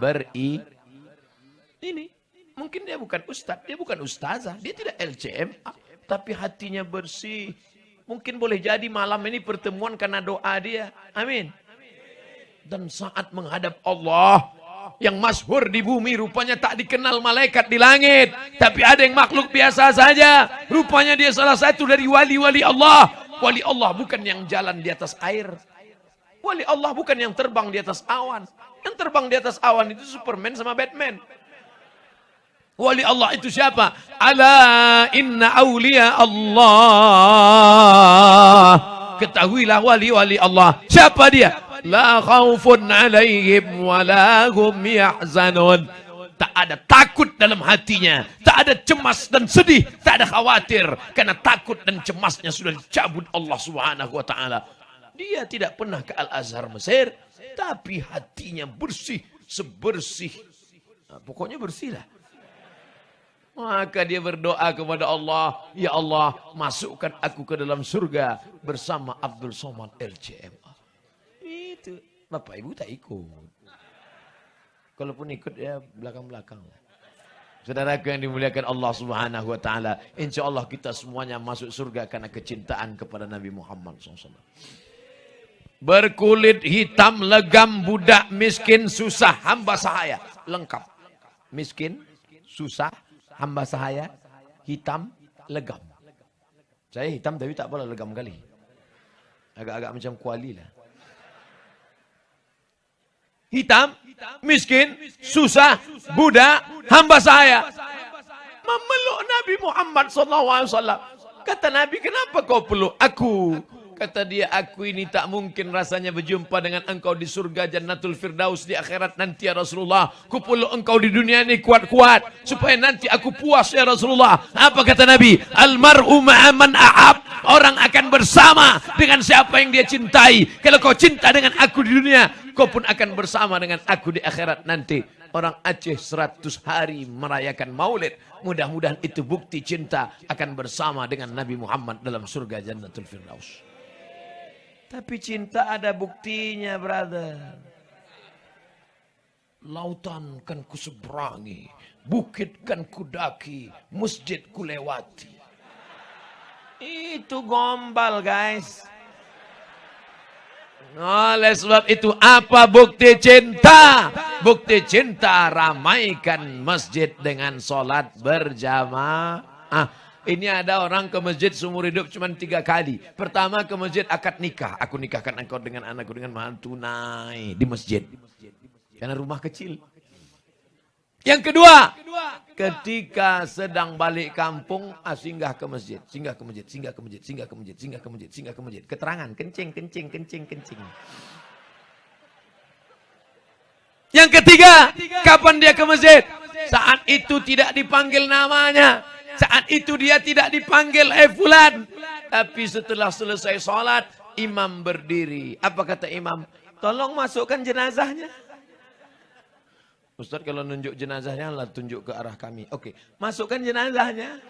ini. Mungkin dia bukan ustadz, dia bukan ustazah, dia tidak LCMA, tapi hatinya bersih. Mungkin boleh jadi malam ini pertemuan karena doa dia. Amin. Dan saat menghadap Allah yang masyhur di bumi, rupanya tak dikenal malaikat di langit, tapi ada yang makhluk biasa saja. Rupanya dia salah satu dari wali-wali Allah. Wali Allah bukan yang jalan di atas air. Wali Allah bukan yang terbang di atas awan. Yang terbang di atas awan itu Superman sama Batman. Wali Allah itu siapa? Ala inna awliya Allah. Ketahuilah wali-wali Allah. Siapa dia? La khawfun alaihim wa la hum yahzanun. Tak ada takut dalam hatinya. Tak ada cemas dan sedih. Tak ada khawatir. Karena takut dan cemasnya sudah dicabut Allah Subhanahu wa ta'ala. Dia tidak pernah ke Al-Azhar Mesir. Tapi hatinya bersih. Sebersih. Pokoknya bersih lah. Maka dia berdoa kepada Allah, ya Allah, masukkan aku ke dalam surga bersama Abdul Somad LCMA. Itu Bapak Ibu tak ikut. Kalaupun ikut ya belakang-belakang. Saudaraku yang dimuliakan Allah Subhanahu wa taala, insyaallah kita semuanya masuk surga karena kecintaan kepada Nabi Muhammad SAW. Berkulit hitam, legam, budak, miskin, susah, hamba sahaya, lengkap. Miskin, susah, hamba sahaya, hitam, legam. Saya hitam tapi tak pula legam kali. Agak-agak macam kuali lah. Hitam, miskin, susah, budak, hamba sahaya. Memeluk Nabi Muhammad SAW. Kata Nabi, kenapa kau peluk aku? Kata dia, aku ini tak mungkin rasanya berjumpa dengan engkau di surga Jannatul Firdaus di akhirat nanti ya Rasulullah. Ku peluk engkau di dunia ini kuat-kuat supaya nanti aku puas ya Rasulullah. Apa kata Nabi? Almar'u ma'aman ahab. Orang akan bersama dengan siapa yang dia cintai. Kalau kau cinta dengan aku di dunia, kau pun akan bersama dengan aku di akhirat nanti. Orang Aceh 100 hari merayakan Maulid. Mudah-mudahan itu bukti cinta akan bersama dengan Nabi Muhammad dalam surga Jannatul Firdaus. Tapi cinta ada buktinya, brother. Lautan kan ku seberangi, bukit kan ku daki, masjid ku lewati. Itu gombal, guys. Oleh sebab itu apa bukti cinta? Bukti cinta ramaikan masjid dengan sholat berjamaah. Ini ada orang ke masjid seumur hidup cuma 3 kali. Pertama ke masjid akad nikah. Aku nikahkan engkau dengan anakku dengan mahar tunai di masjid. Karena rumah kecil. Yang kedua, ketika sedang balik kampung, singgah ke masjid, singgah ke masjid, singgah ke masjid, singgah ke masjid, singgah ke masjid, singgah ke masjid. Keterangan, kencing, kencing, kencing, kencing. Yang ketiga, kapan dia ke masjid? Saat itu tidak dipanggil namanya. Saat itu dia tidak dipanggil fulan. Tapi setelah selesai sholat, imam berdiri. Apa kata imam? Tolong masukkan jenazahnya. Ustaz kalau nunjuk jenazahnya lah tunjuk ke arah kami. Oke, masukkan jenazahnya.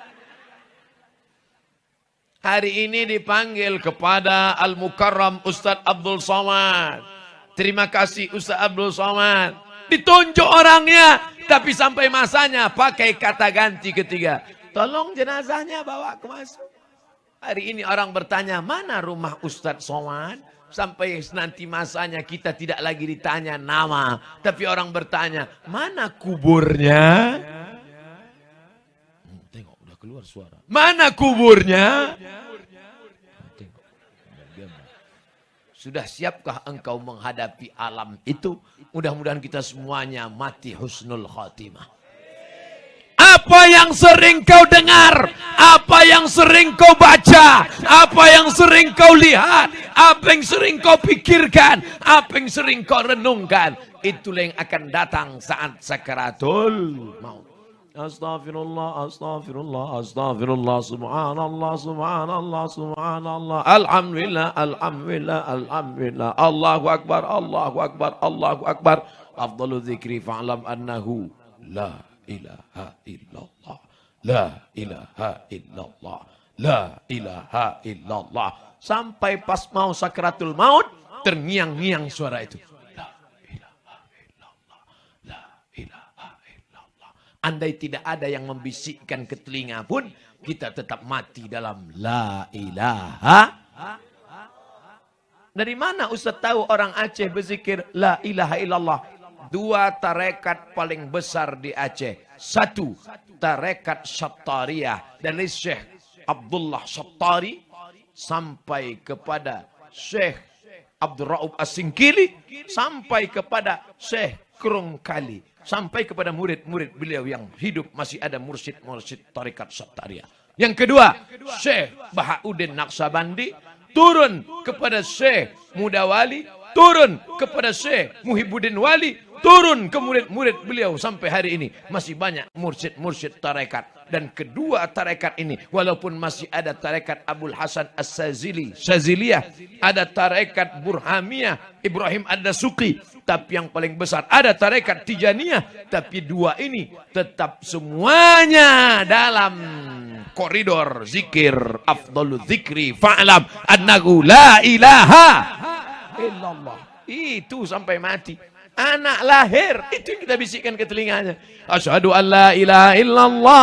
Hari ini dipanggil kepada Al-Mukarram Ustaz Abdul Somad. Terima kasih Ustaz Abdul Somad. Ditunjuk orangnya. Tapi sampai masanya pakai kata ganti ketiga. Tolong jenazahnya bawa ke masuk. Hari ini orang bertanya, mana rumah Ustaz Somad? Sampai nanti masanya kita tidak lagi ditanya nama. Tapi orang bertanya, mana kuburnya? Tengok, udah keluar suara. Mana kuburnya? Tengok. Sudah siapkah engkau menghadapi alam itu? Mudah-mudahan kita semuanya mati husnul khatimah. Apa yang sering kau dengar, apa yang sering kau baca, apa yang sering kau lihat, apa yang sering kau pikirkan, apa yang sering kau renungkan, itulah yang akan datang saat sakaratul maut. Astaghfirullah, astaghfirullah, astaghfirullah, subhanallah, subhanallah, subhanallah, alhamdulillah, alhamdulillah, alhamdulillah, Allahu akbar, Allahu akbar, Allahu akbar. Afdalu dzikri fa'lam annahu la ilaha illallah, la ilaha illallah, la ilaha illallah. Sampai pas mau sakratul maut, terngiang-ngiang suara itu. La ilaha illallah, la ilaha illallah. Andai tidak ada yang membisikkan ke telinga pun, kita tetap mati dalam la ilaha. Dari mana Ustaz tahu orang Aceh berzikir la ilaha illallah? 2 tarekat paling besar di Aceh. 1, tarekat Syattariyah dari Syekh Abdullah Syattari sampai kepada Syekh Abdul Raub As-Singkili sampai kepada Syekh Krungkali sampai kepada murid-murid beliau yang hidup masih ada mursyid-mursyid tarekat Syattariyah. Yang kedua, Syekh Bahauddin Naqsabandi turun kepada Syekh Mudawali, turun kepada Syekh Muhibbuddin Wali, turun ke murid-murid beliau sampai hari ini. Masih banyak mursyid-mursyid tarekat. Dan kedua tarekat ini, walaupun masih ada tarekat Abul Hasan As-Saziliyah, ada tarekat Burhamiyah, Ibrahim Ad-Dasuqi, tapi yang paling besar ada tarekat Tijaniyah. Tapi 2 ini tetap semuanya dalam koridor zikir. Afdalu dzikri fa'lam annahu la ilaha illallah. Itu sampai mati. Anak lahir, itu yang kita bisikkan ke telinganya. Asyhadu an la ilaha illallah.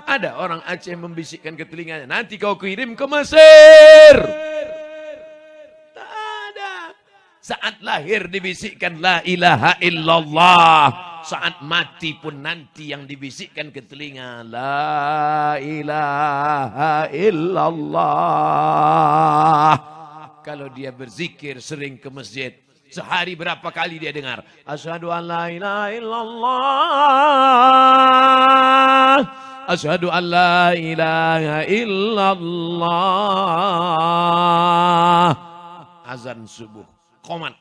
Ada orang Aceh membisikkan ke telinganya, nanti kau kirim ke Mesir. Tak ada. Saat lahir dibisikkan la ilaha illallah. Saat mati pun nanti yang dibisikkan ke telinga la ilaha illallah. Kalau dia berzikir sering ke masjid, sehari berapa kali dia dengar? Asyhadu an la ilaha illallah. Asyhadu an la ilaha illallah. Azan subuh. Qomat.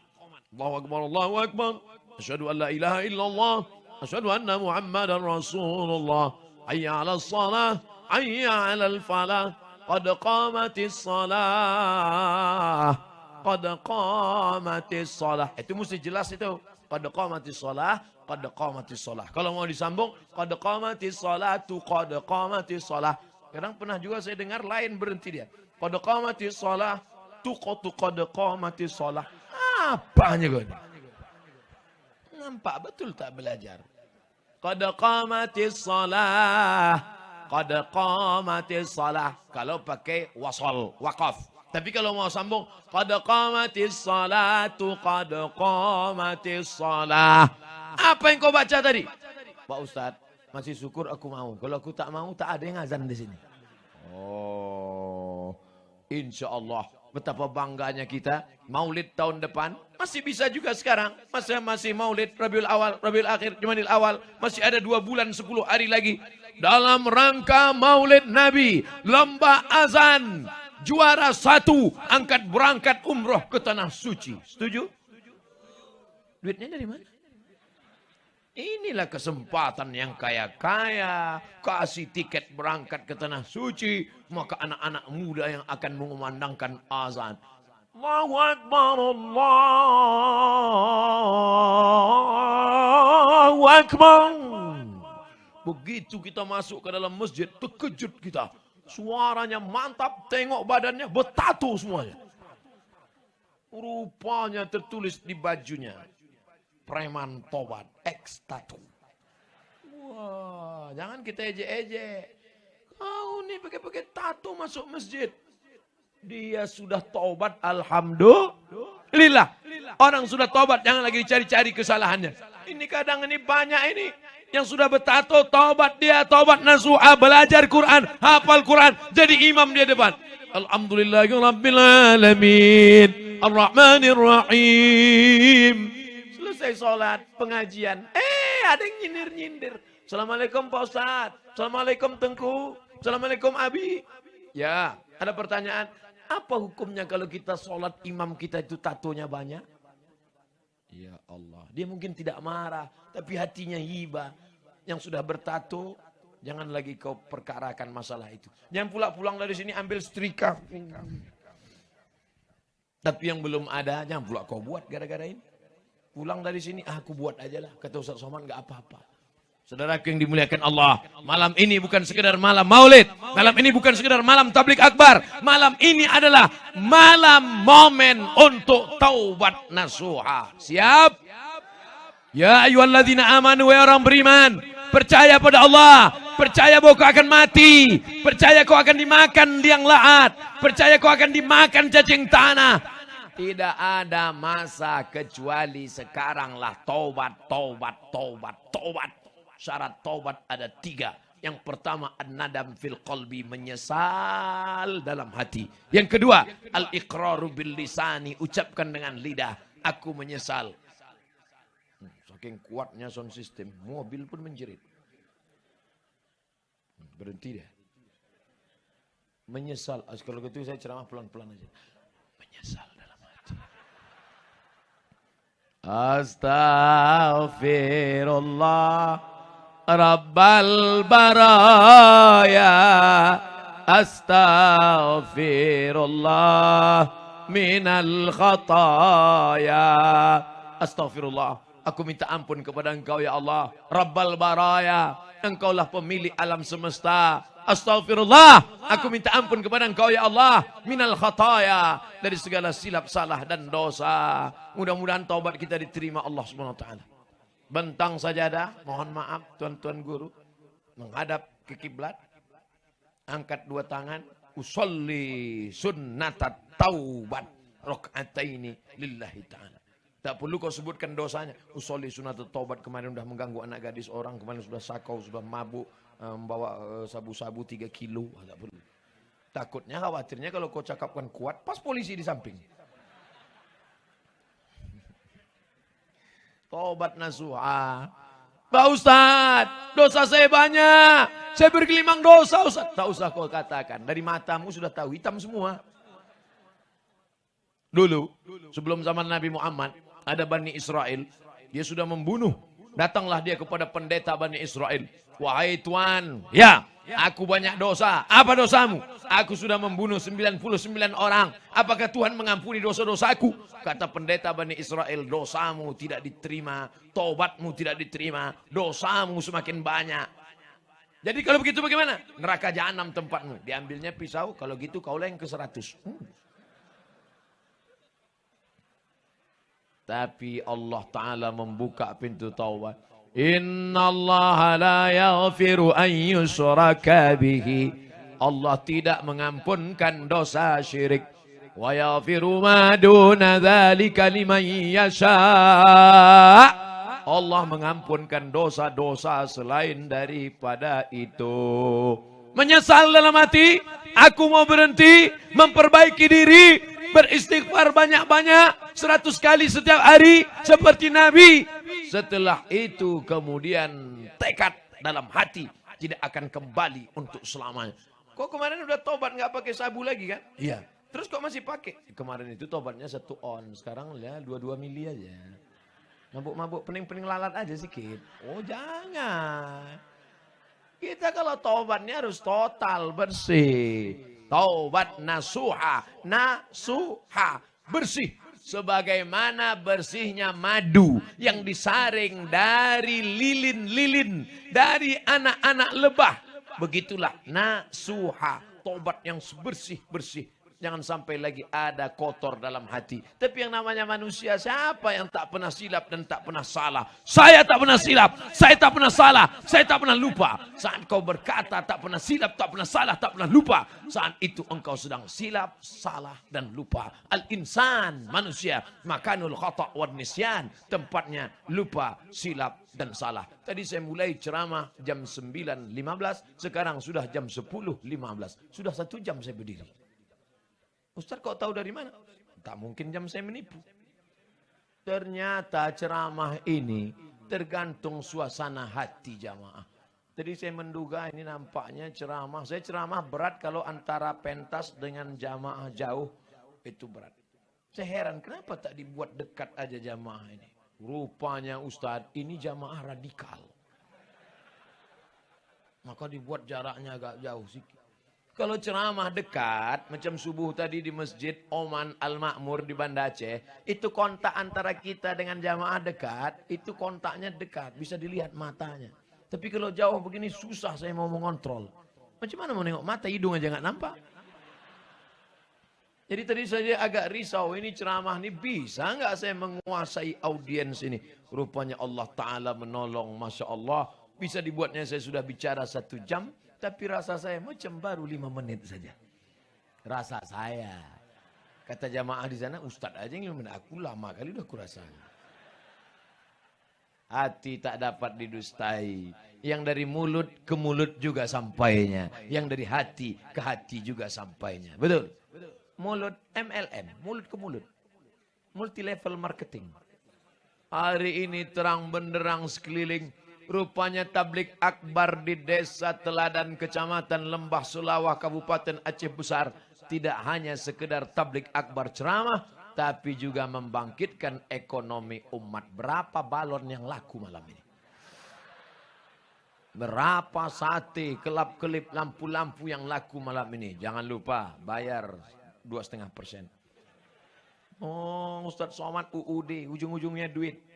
Allahu akbar, Allahu akbar. Asyhadu an la ilaha illallah. Asyhadu anna Muhammadan Rasulullah. Hayya 'alas shalah, hayya 'alal falah. Qad qamatis salah. Qad qamatis salah. Itu mesti jelas itu. Qad qamatis salah. Qad qamatis salah. Kalau mau disambung, qad qamatis salatu, qad qamatis salah. Kadang pernah juga saya dengar lain berhenti dia. Qad qamatis salah, tuqatu qad qamatis salah. Apanya kau ini? Nampak betul tak belajar. Qad qamatis salah. Qad qamatis salah. Kalau pakai wasal, waqaf. Tapi kalau mau sambung, qad qamatis salatu, qad qamatis salah. Apa yang kau baca tadi? Pak Ustadz, masih syukur aku mau. Kalau aku tak mau, tak ada yang azan di sini. Oh, insya Allah. Betapa bangganya kita. Maulid tahun depan. Masih bisa juga sekarang. Masih maulid Rabiul Awal, Rabiul Akhir, Jumadil Awal. Masih ada 2 bulan 10 hari lagi. Dalam rangka maulid Nabi. Lomba azan. Juara 1. Angkat berangkat umroh ke Tanah Suci. Setuju? Duitnya dari mana? Inilah kesempatan yang kaya-kaya. Kasih tiket berangkat ke Tanah Suci. Maka anak-anak muda yang akan mengumandangkan azan. Allahu Akbar, Allahu Akbar. Begitu kita masuk ke dalam masjid, terkejut kita. Suaranya mantap, tengok badannya, bertato semuanya. Rupanya tertulis di bajunya. Preman tobat, ex-tato. Wah, jangan kita ejek-ejek. Kau nih pakai tato masuk masjid. Dia sudah tobat, alhamdulillah. Orang sudah tobat, jangan lagi cari-cari kesalahannya. Ini kadang ini banyak ini. Yang sudah bertato, tobat dia, tobat nasuha, belajar Quran, hafal Quran, jadi imam dia depan. Alhamdulillahirabbil alamin, Ar-Rahmanir Rahim. Selesai sholat, pengajian. Ada yang nyindir-nyindir. Assalamualaikum Pak Ustadz. Assalamualaikum Tengku. Assalamualaikum Abi. Ya, ada pertanyaan. Apa hukumnya kalau kita sholat imam kita itu tatonya banyak? Ya Allah. Dia mungkin tidak marah. Tapi hatinya hibah. Yang sudah bertato, jangan lagi kau perkarakan masalah itu. Jangan pulang dari sini ambil setrika. Tapi yang belum ada, jangan pula kau buat gara-gara ini. Pulang dari sini, aku buat aja lah. Kata Ustaz Somad, gak apa-apa. Saudaraku yang dimuliakan Allah. Malam ini bukan sekedar malam maulid. Malam ini bukan sekedar malam tablik akbar. Malam ini adalah malam momen untuk taubat nasuha. Siap? Ya ayyuhalladzina amanu, wa orang beriman. Percaya pada Allah. Percaya bahwa kau akan mati. Percaya kau akan dimakan liang lahat. Percaya kau akan dimakan cacing tanah. Tidak ada masa kecuali sekaranglah taubat. Syarat taubat ada 3. Yang pertama, an-nadam fil qalbi, menyesal dalam hati. Yang kedua, al-iqraru bil lisani, ucapkan dengan lidah, aku menyesal. Saking kuatnya sound system, mobil pun menjerit. Berhenti deh. Menyesal. Kalau gitu saya ceramah pelan-pelan aja. Menyesal. Astaghfirullah Rabbal baraya, astaghfirullah minal khataya. Astaghfirullah, aku minta ampun kepada Engkau ya Allah. Rabbal baraya, Engkaulah pemilik alam semesta. Astaghfirullah, aku minta ampun kepada Engkau ya Allah, minal khataya, dari segala silap salah dan dosa. Mudah-mudahan taubat kita diterima Allah Subhanahu wa taala. Bentang sajadah, mohon maaf tuan-tuan guru, menghadap ke kiblat, angkat 2 tangan, usolli sunnatat taubat rakaataini lillahi taala. Tak perlu kau sebutkan dosanya. Usolli sunnatat taubat, kemarin sudah mengganggu anak gadis orang, kemarin sudah sakau, sudah mabuk, membawa sabu-sabu 3 kilo. Tak perlu. Takutnya, khawatirnya kalau kau cakapkan kuat, pas polisi di samping. Taubat nasuha. Pak Ustaz, dosa saya banyak. Saya bergelimang dosa Ustaz. Tak usah kau katakan. Dari matamu sudah tahu, hitam semua. Dulu, sebelum zaman Nabi Muhammad, ada Bani Israel. Dia sudah membunuh. Datanglah dia kepada pendeta Bani Israel. Wahai Tuan, ya, aku banyak dosa. Apa dosamu? Aku sudah membunuh 99 orang. Apakah Tuhan mengampuni dosa-dosaku? Kata pendeta Bani Israel, dosamu tidak diterima, taubatmu tidak diterima, dosamu semakin banyak. Jadi kalau begitu bagaimana? Neraka jahanam tempatmu. Diambilnya pisau, kalau gitu kaulah yang ke-100. Tapi Allah Ta'ala membuka pintu taubat. Inna Allah la yaghfiru an yushraka bihi. Allah tidak mengampunkan dosa syirik. Wa yaghfiru ma duna dzalika liman yasha. Allah mengampunkan dosa-dosa selain daripada itu. Menyesal dalam hati, aku mau berhenti, memperbaiki diri, beristighfar banyak-banyak, 100 kali setiap hari, seperti Nabi. Setelah itu kemudian tekad dalam hati, tidak akan kembali untuk selamanya. Kok kemarin udah tobat nggak pakai sabu lagi kan? Iya. Terus kok masih pakai? Kemarin itu tobatnya 1 on, sekarang ya 22 mili aja. Mabuk-mabuk, pening-pening lalat aja sedikit. Oh jangan. Kita kalau tobatnya harus total bersih. Taubat nasuha, bersih. Sebagaimana bersihnya madu yang disaring dari lilin-lilin, dari anak-anak lebah. Begitulah nasuha, tobat yang bersih-bersih. Jangan sampai lagi ada kotor dalam hati. Tapi yang namanya manusia, siapa yang tak pernah silap dan tak pernah salah? Saya tak pernah silap, saya tak pernah salah, saya tak pernah lupa. Saat kau berkata tak pernah silap, tak pernah salah, tak pernah lupa, saat itu engkau sedang silap, salah dan lupa. Al-insan, manusia, makanul khata' wan nisyan, tempatnya lupa, silap dan salah. Tadi saya mulai ceramah jam 9.15, sekarang sudah jam 10.15. Sudah 1 jam saya berdiri. Ustaz kok tahu dari mana? Tak mungkin jam saya menipu. Ternyata ceramah ini tergantung suasana hati jamaah. Jadi saya menduga ini nampaknya ceramah. Saya ceramah berat kalau antara pentas dengan jamaah jauh itu berat. Saya heran kenapa tak dibuat dekat aja jamaah ini. Rupanya Ustaz ini jamaah radikal. Maka dibuat jaraknya agak jauh sedikit. Kalau ceramah dekat, macam subuh tadi di Masjid Oman Al-Ma'mur di Banda Aceh, itu kontak antara kita dengan jamaah dekat, itu kontaknya dekat, bisa dilihat matanya. Tapi kalau jauh begini susah saya mau mengontrol. Macam mana mau nengok mata, hidung aja nggak nampak. Jadi tadi saya agak risau, ini ceramah ini bisa nggak saya menguasai audiens ini. Rupanya Allah Ta'ala menolong, Masya Allah. Bisa dibuatnya saya sudah bicara 1 jam. Tapi rasa saya macam baru 5 menit saja. Rasa saya. Kata jamaah di sana, Ustaz aja yang 5 menit. Aku lama kali udah kurasanya. Hati tak dapat didustai. Yang dari mulut ke mulut juga sampainya. Yang dari hati ke hati juga sampainya. Betul? Mulut MLM. Mulut ke mulut. Multi level marketing. Hari ini terang benderang sekeliling. Rupanya tablik akbar di desa Teladan, Kecamatan Lembah Sulawah, Kabupaten Aceh Besar. Tidak hanya sekedar tablik akbar ceramah, tapi juga membangkitkan ekonomi umat. Berapa balon yang laku malam ini? Berapa sate, kelap-kelip, lampu-lampu yang laku malam ini? Jangan lupa bayar 2,5%. Oh, Ustaz Somad UUD, ujung-ujungnya duit.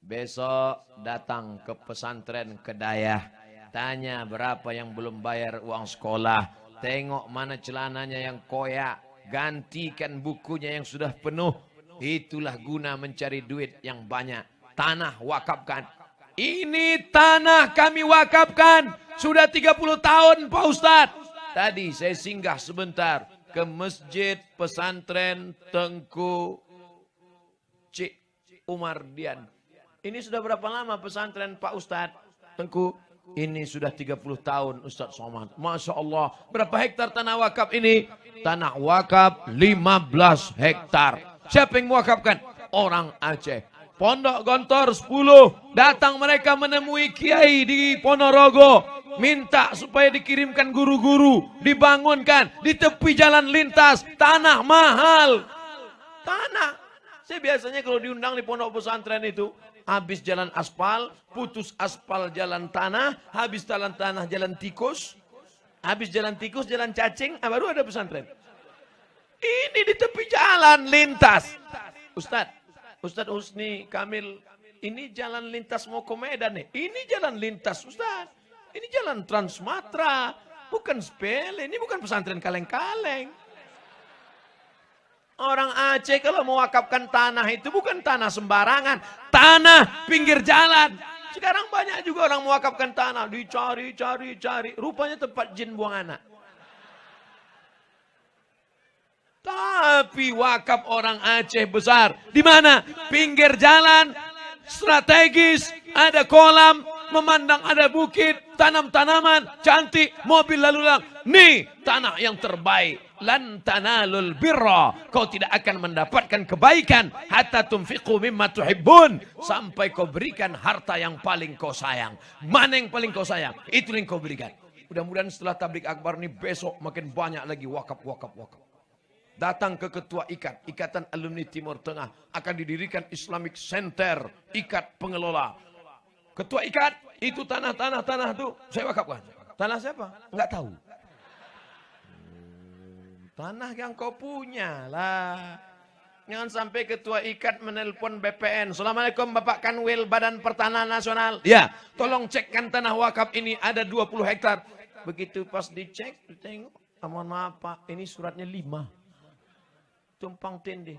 Besok datang ke pesantren Kedayah. Tanya berapa yang belum bayar uang sekolah. Tengok mana celananya yang koyak. Gantikan bukunya yang sudah penuh. Itulah guna mencari duit yang banyak. Tanah wakafkan. Ini tanah kami wakafkan. Sudah 30 tahun Pak Ustadz. Tadi saya singgah sebentar ke masjid pesantren Tengku Cik Umar Dian. Ini sudah berapa lama pesantren Pak Ustadz Tengku? Ini sudah 30 tahun Ustadz Somad. Masya Allah. Berapa hektar tanah wakaf ini? Tanah wakaf 15 hektar. Siapa yang mewakafkan? Orang Aceh. Pondok Gontor 10. Datang mereka menemui kiai di Ponorogo. Minta supaya dikirimkan guru-guru. Dibangunkan. Di tepi jalan lintas. Tanah mahal. Tanah. Saya biasanya kalau diundang di pondok pesantren itu. Habis jalan aspal, putus aspal jalan tanah, habis jalan tanah jalan tikus, habis jalan tikus jalan cacing, baru ada pesantren. Ini di tepi jalan lintas. Ustadz Husni Kamil, ini jalan lintas mau ke Medan nih. Ini jalan lintas Ustadz. Ini jalan Trans Sumatera, bukan sepele, ini bukan pesantren kaleng-kaleng. Orang Aceh kalau mewakafkan tanah itu bukan tanah sembarangan. Tanah pinggir jalan. Sekarang banyak juga orang mewakafkan tanah. Dicari. Rupanya tempat jin buang anak. Tapi wakaf orang Aceh besar. Di mana? Pinggir jalan, strategis, ada kolam, memandang ada bukit, tanam tanaman, cantik, mobil lalu lalang. Nih tanah yang terbaik. Lan tanalul birra, kau tidak akan mendapatkan kebaikan hatta tunfiqu mimma tuhibbun, sampai kau berikan harta yang paling kau sayang. Mana yang paling kau sayang, itu yang kau berikan. Mudah-mudahan setelah tablik akbar ini besok makin banyak lagi wakaf. Datang ke ketua Ikatan Alumni Timur Tengah, akan didirikan Islamic Center, ikat pengelola. Ketua ikat, itu tanah itu saya wakafkan. Tanah siapa? Enggak tahu. Tanah yang kau punya lah. Jangan sampai ketua ikat menelpon BPN. Assalamualaikum Bapak Kanwil Badan Pertanahan Nasional. Ya, tolong cekkan tanah wakaf ini ada 20 hektar. Begitu pas dicek, ditengok. Mohon maaf Pak, ini suratnya 5. Tumpang tindih.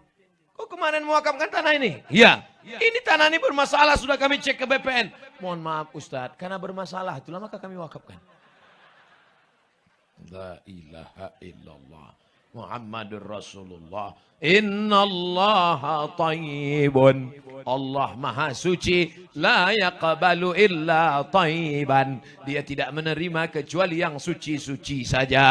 Kok kemarin mewakafkan tanah ini? Ya. Ini tanah ini bermasalah, sudah kami cek ke BPN. Mohon maaf Ustadz, karena bermasalah itulah maka kami wakafkan. La ilaha illallah Muhammadur Rasulullah. Innallaha tayyibun. Allah maha suci. La yaqbalu illa tayyiban. Dia tidak menerima kecuali yang suci-suci saja.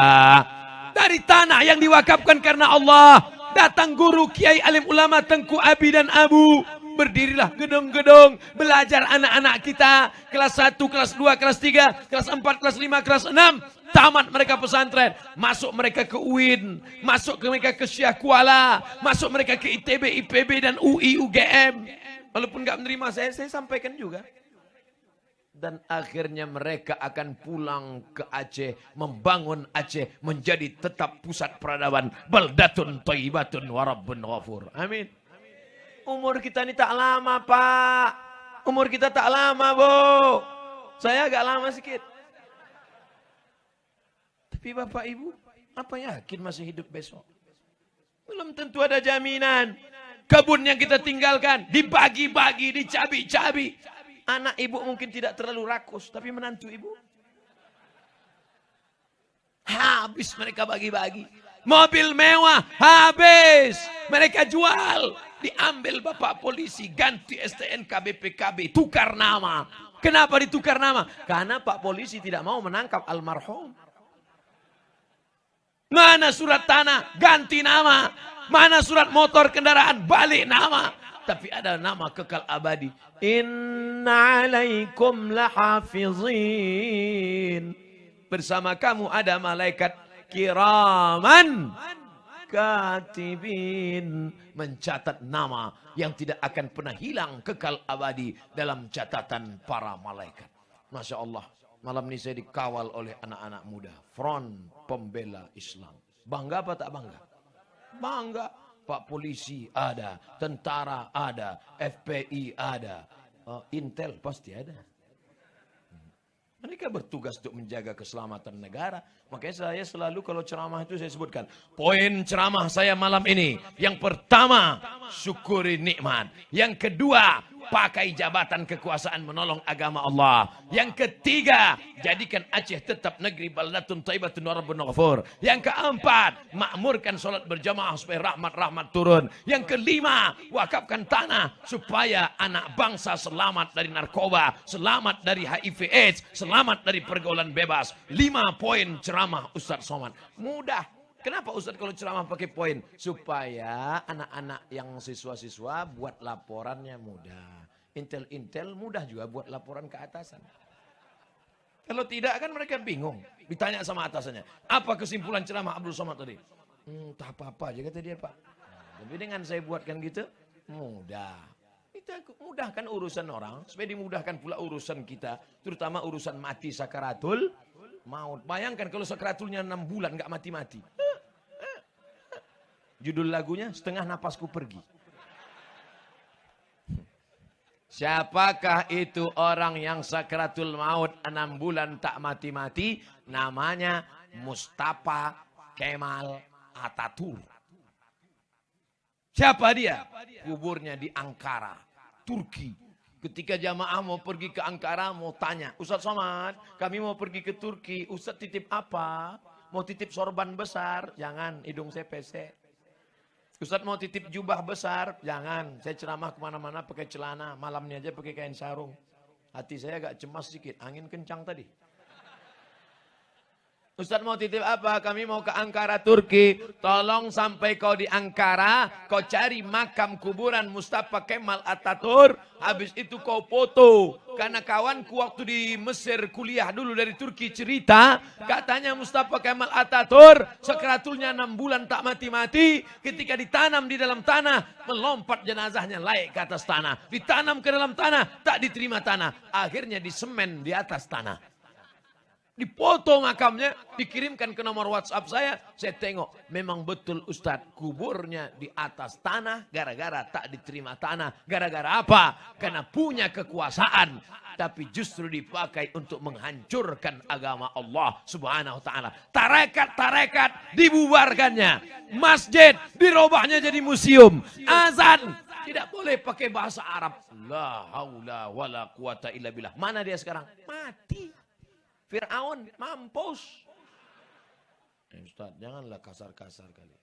Dari tanah yang diwakafkan karena Allah, datang guru kiai alim ulama Tengku Abi dan Abu. Berdirilah gedung-gedung, belajar anak-anak kita kelas 1, kelas 2, kelas 3, kelas 4, kelas 5, kelas 6. Tamat mereka pesantren, masuk mereka ke UIN, masuk mereka ke Syekh Kuala, masuk mereka ke ITB, IPB dan UI, UGM. Walaupun nggak menerima saya sampaikan juga. Dan akhirnya mereka akan pulang ke Aceh, membangun Aceh menjadi tetap pusat peradaban. Baldatun thayyibatun wa rabbun ghafur. Amin. Umur kita ini tak lama Pak. Umur kita tak lama Bu. Saya agak lama sedikit. Tapi Bapak Ibu, apa yakin masih hidup besok? Belum tentu ada jaminan. Kebun yang kita tinggalkan dibagi-bagi, dicabi-cabi. Anak ibu mungkin tidak terlalu rakus, tapi menantu ibu habis mereka bagi-bagi. Mobil mewah habis mereka jual. Diambil Bapak polisi, ganti STNK BPKB, tukar nama. Kenapa ditukar nama? Karena Pak polisi tidak mau menangkap almarhum. Mana surat tanah? Ganti nama. Mana surat motor kendaraan? Balik nama. Tapi ada nama kekal abadi. Inna alaikum lahafizin. Bersama kamu ada malaikat kiraman katibin. Mencatat nama yang tidak akan pernah hilang, kekal abadi dalam catatan para malaikat. Masya Allah. Malam ini saya dikawal oleh anak-anak muda. Front Pembela Islam. Bangga apa tak bangga? Bangga. Pak polisi ada, tentara ada, FPI ada, Intel pasti ada. Mereka bertugas untuk menjaga keselamatan negara. Makanya saya selalu kalau ceramah itu saya sebutkan. Poin ceramah saya malam ini. Yang pertama, syukuri nikmat. Yang kedua, pakai jabatan kekuasaan menolong agama Allah. Yang ketiga, jadikan Aceh tetap negeri baldatun thayyibatun wa rabbun ghafur. Yang keempat, makmurkan sholat berjamaah supaya rahmat-rahmat turun. Yang kelima, wakafkan tanah supaya anak bangsa selamat dari narkoba, selamat dari HIV AIDS, selamat dari pergaulan bebas. 5 poin ceramah Ustaz Somad. Mudah. Kenapa Ustaz kalau ceramah pakai poin? Supaya anak-anak yang siswa-siswa buat laporannya mudah. Intel-intel mudah juga buat laporan ke atasan. Kalau tidak kan mereka bingung. Ditanya sama atasannya. Apa kesimpulan ceramah Abdul Somad tadi? Tak apa-apa aja kata dia Pak. Tapi dengan saya buatkan gitu, mudah. Kita mudahkan urusan orang. Supaya dimudahkan pula urusan kita. Terutama urusan mati sakaratul maut. Bayangkan kalau sakaratulnya 6 bulan gak mati-mati. Judul lagunya Setengah Napasku Pergi. Siapakah itu orang yang sakratul maut 6 bulan tak mati-mati? Namanya Mustafa Kemal Atatürk. Siapa dia? Kuburnya di Ankara, Turki. Ketika jamaah mau pergi ke Ankara mau tanya, Ustaz Somad, kami mau pergi ke Turki, Ustaz titip apa? Mau titip sorban besar? Jangan, hidung saya pesek. Ustadz mau titip jubah besar, jangan. Saya ceramah kemana-mana pakai celana, malamnya aja pakai kain sarung. Hati saya agak cemas sedikit, angin kencang tadi. Ustadz mau titip apa? Kami mau ke Ankara, Turki. Tolong sampai kau di Ankara, kau cari makam kuburan Mustafa Kemal Atatürk. Habis itu kau foto. Karena kawanku waktu di Mesir kuliah dulu dari Turki cerita, katanya Mustafa Kemal Atatürk sekratulnya 6 bulan tak mati-mati. Ketika ditanam di dalam tanah, melompat jenazahnya naik ke atas tanah. Ditanam ke dalam tanah, tak diterima tanah. Akhirnya disemen di atas tanah. Dipoto makamnya, dikirimkan ke nomor WhatsApp saya tengok. Memang betul Ustadz, kuburnya di atas tanah, gara-gara tak diterima tanah. Gara-gara apa? Karena punya kekuasaan. Tapi justru dipakai untuk menghancurkan agama Allah subhanahu wa ta'ala. Tarekat-tarekat dibubarkannya. Masjid dirobahnya jadi museum. Azan tidak boleh pakai bahasa Arab. La haula wala quwata illa billah. Mana dia sekarang? Mati. Fir'aun mampus. Ustaz, janganlah kasar-kasar kali.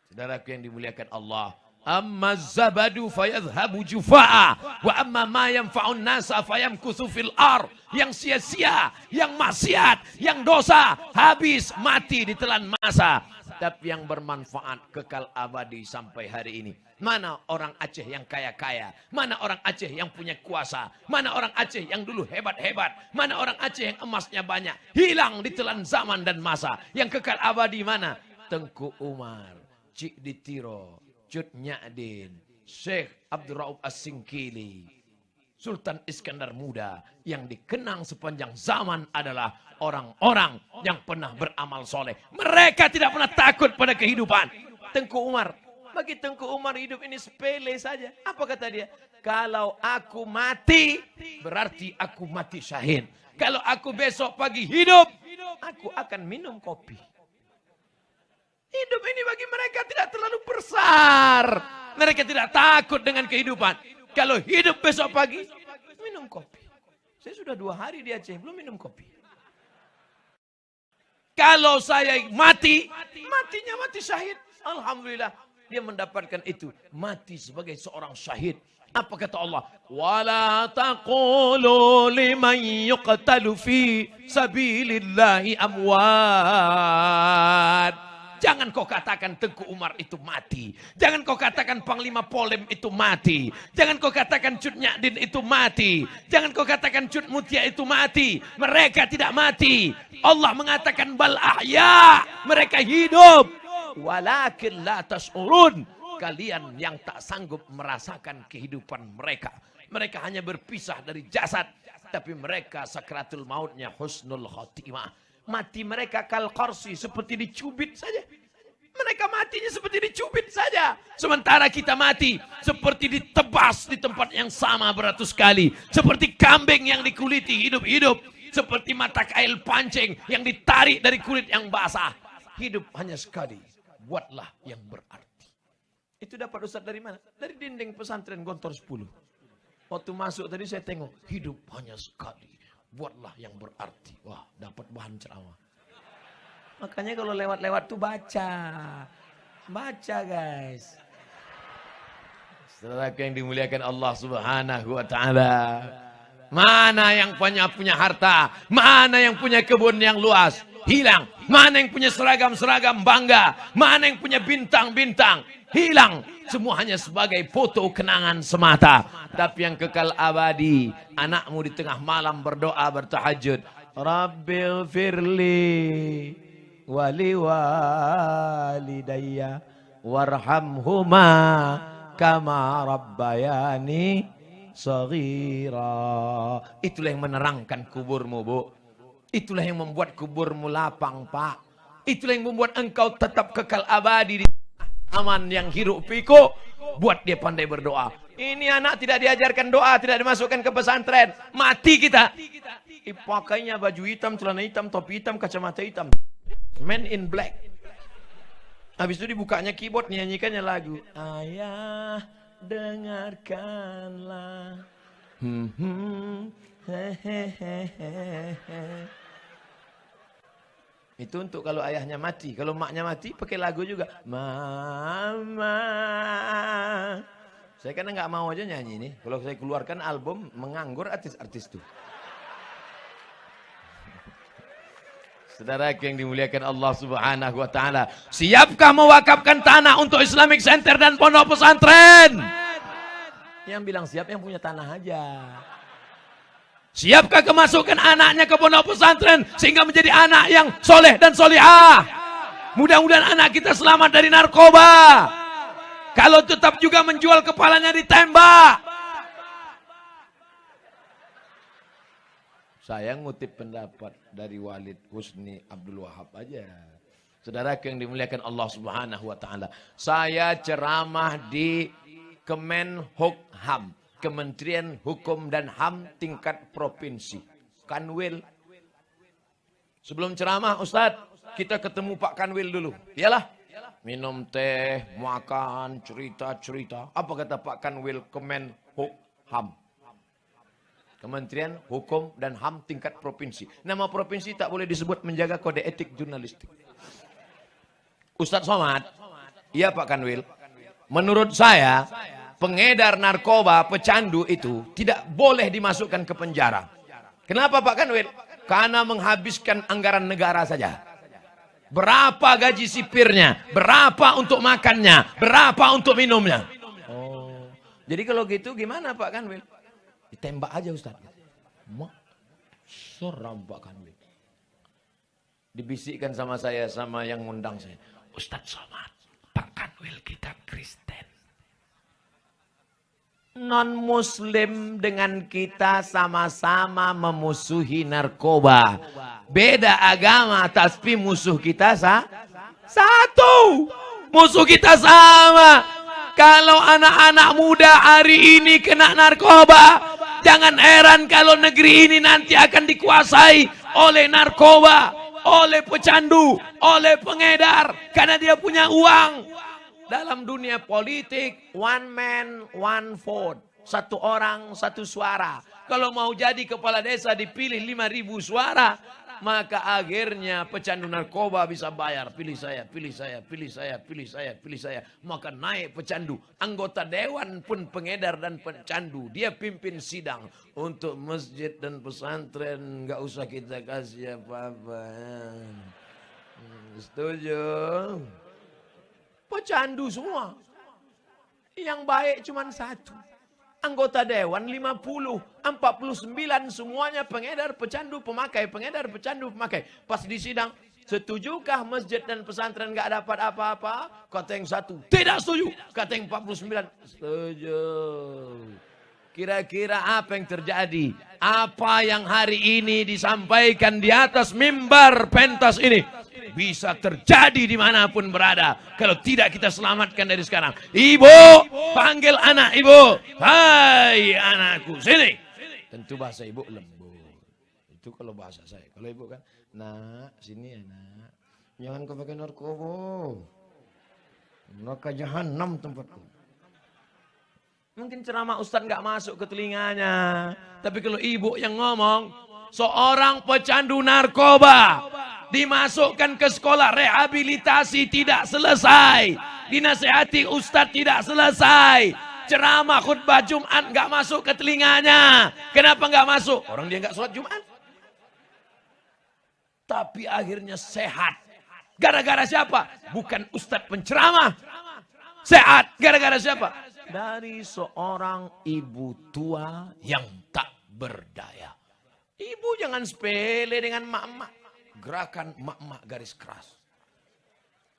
Saudaraku yang dimuliakan Allah. Amma zabadu fayadhhabu jufa'a. Wa amma ma yanfa'un nasa fayamkuthu fil ar. Yang sia-sia, yang maksiat, yang dosa. Habis, mati ditelan masa. Tapi yang bermanfaat kekal abadi sampai hari ini. Mana orang Aceh yang kaya-kaya? Mana orang Aceh yang punya kuasa? Mana orang Aceh yang dulu hebat-hebat? Mana orang Aceh yang emasnya banyak? Hilang ditelan zaman dan masa. Yang kekal abadi mana? Tengku Umar, Cik Ditiro, Cut Nyadin, Syekh Abdul Rauf As-Singkili, Sultan Iskandar Muda. Yang dikenang sepanjang zaman adalah orang-orang yang pernah beramal soleh. Mereka tidak pernah takut pada kehidupan. Tengku Umar. Bagi Tengku Umar hidup ini sepele saja. Apa kata dia? Kalau aku mati, berarti aku mati syahid. Kalau aku besok pagi hidup, aku akan minum kopi. Hidup ini bagi mereka tidak terlalu besar. Mereka tidak takut dengan kehidupan. Kalau hidup besok pagi, minum kopi. Saya sudah 2 hari di Aceh, belum minum kopi. Kalau saya mati, matinya mati syahid. Alhamdulillah. Dia mendapatkan itu. Mati sebagai seorang syahid. Apa kata Allah? Wala taqulu liman yuqtalu fi sabilillahi amwat. Jangan kau katakan Tengku Umar itu mati. Jangan kau katakan Panglima Polem itu mati. Jangan kau katakan Cut Nyadin itu mati. Jangan kau katakan Cut Mutia itu mati. Mereka tidak mati. Allah mengatakan bal ahya. Mereka hidup. Walakin la tash'urun. Kalian yang tak sanggup merasakan kehidupan mereka. Mereka hanya berpisah dari jasad. Tapi mereka sakratul mautnya husnul khotimah. Mati mereka kal qarsi, seperti dicubit saja. Mereka matinya seperti dicubit saja. Sementara kita mati seperti ditebas di tempat yang sama beratus kali. Seperti kambing yang dikuliti hidup-hidup. Seperti mata kail pancing yang ditarik dari kulit yang basah. Hidup hanya sekali. Buatlah yang berarti. Itu dapat Ustaz dari mana? Dari dinding pesantren Gontor 10. Waktu masuk tadi saya tengok. Hidup hanya sekali. Buatlah yang berarti. Wah, dapat bahan ceramah. Makanya kalau lewat-lewat tuh baca. Baca guys. Saudara yang dimuliakan Allah subhanahu wa ta'ala. Mana yang punya harta? Mana yang punya kebun yang luas? Hilang. Mana yang punya seragam-seragam bangga? Mana yang punya bintang-bintang? Hilang. Semua hanya sebagai foto kenangan semata. Tapi yang kekal abadi. Anakmu di tengah malam berdoa bertahajud. Rabbil firli wali walidayya warhamhuma kama rabbayani saghira. Itulah yang menerangkan kuburmu, Bu. Itulah yang membuat kuburmu lapang, Pak. Itulah yang membuat engkau tetap kekal abadi di aman yang hiruk pikuk. Buat dia pandai berdoa. Ini anak tidak diajarkan doa, tidak dimasukkan ke pesantren. Mati kita. Pakainya baju hitam, celana hitam, topi hitam, kacamata hitam. Man in black. Habis itu dibukanya keyboard, nyanyikannya lagu. Ayah, dengarkanlah. Itu untuk kalau ayahnya mati. Kalau maknya mati pakai lagu juga. Mama. Saya karena nggak mau aja nyanyi ini. Kalau saya keluarkan album menganggur artis-artis tuh. Saudara yang dimuliakan Allah Subhanahu wa taala, siapkah mewakafkan tanah untuk Islamic Center dan pondok pesantren? Yang bilang siap yang punya tanah aja. Siapkah kemasukan anaknya ke pondok pesantren sehingga menjadi anak yang soleh dan solihah? Mudah-mudahan anak kita selamat dari narkoba. Kalau tetap juga menjual kepalanya ditembak. Saya ngutip pendapat dari Walid Husni Abdul Wahab aja. Saudara yang dimuliakan Allah Subhanahu wa taala. Saya ceramah di Kemenhukham, Kementerian Hukum dan HAM tingkat provinsi. Kanwil. Sebelum ceramah Ustadz, kita ketemu Pak Kanwil dulu. Iyalah. Minum teh, makan, cerita-cerita. Apa kata Pak Kanwil Kemenhukham? Kementerian Hukum dan HAM tingkat provinsi. Nama provinsi tak boleh disebut menjaga kode etik jurnalistik. Ustadz Somad, iya Pak Kanwil. Menurut saya, pengedar narkoba, pecandu itu tidak boleh dimasukkan ke penjara. Kenapa Pak Kanwil? Karena menghabiskan anggaran negara saja. Berapa gaji sipirnya? Berapa untuk makannya? Berapa untuk minumnya? Oh, jadi kalau gitu gimana Pak Kanwil? Ditembak aja Ustaz. Seram Pak Kanwil. Dibisikkan sama saya, sama yang ngundang saya. Ustaz Somad, Pak Kanwil kita Kristen. Non-Muslim dengan kita sama-sama memusuhi narkoba. Beda agama, tapi musuh kita satu. Musuh kita sama. Kalau anak-anak muda hari ini kena narkoba, jangan heran kalau negeri ini nanti akan dikuasai oleh narkoba, oleh pecandu, oleh pengedar. Karena dia punya uang. Dalam dunia politik, one man, one vote. Satu orang, satu suara. Kalau mau jadi kepala desa dipilih 5.000 suara, maka akhirnya pecandu narkoba bisa bayar. Pilih saya, pilih saya, pilih saya, pilih saya, pilih saya. Maka naik pecandu. Anggota dewan pun pengedar dan pecandu. Dia pimpin sidang. Untuk masjid dan pesantren, nggak usah kita kasih apa-apa. Setuju? Pecandu semua. Yang baik cuma satu. Anggota dewan 50, 49 semuanya pengedar, pecandu, pemakai, pengedar, pecandu, pemakai. Pas di sidang, setujukah masjid dan pesantren nggak dapat apa-apa? Kata yang satu, tidak setuju. Kata yang 49, setuju. Kira-kira apa yang terjadi? Apa yang hari ini disampaikan di atas mimbar pentas ini bisa terjadi dimanapun berada. Kalau tidak kita selamatkan dari sekarang. Ibu, panggil anak ibu. Hai anakku, sini. Tentu bahasa ibu lembut. Itu kalau bahasa saya. Kalau ibu kan, nak, sini ya nak. Jangan kau pakai narkoba. Neraka jahanam tempatku. Mungkin ceramah Ustaz nggak masuk ke telinganya. Tapi kalau ibu yang ngomong, seorang pecandu narkoba dimasukkan ke sekolah rehabilitasi tidak selesai. Dinasihati Ustaz tidak selesai. Ceramah khutbah Jumat nggak masuk ke telinganya. Kenapa nggak masuk? Orang dia nggak sholat Jumat. Tapi akhirnya sehat. Gara-gara siapa? Bukan Ustaz penceramah. Sehat. Gara-gara siapa? Dari seorang ibu tua yang tak berdaya. Ibu jangan sepele dengan mak-mak. Gerakan mak-mak garis keras.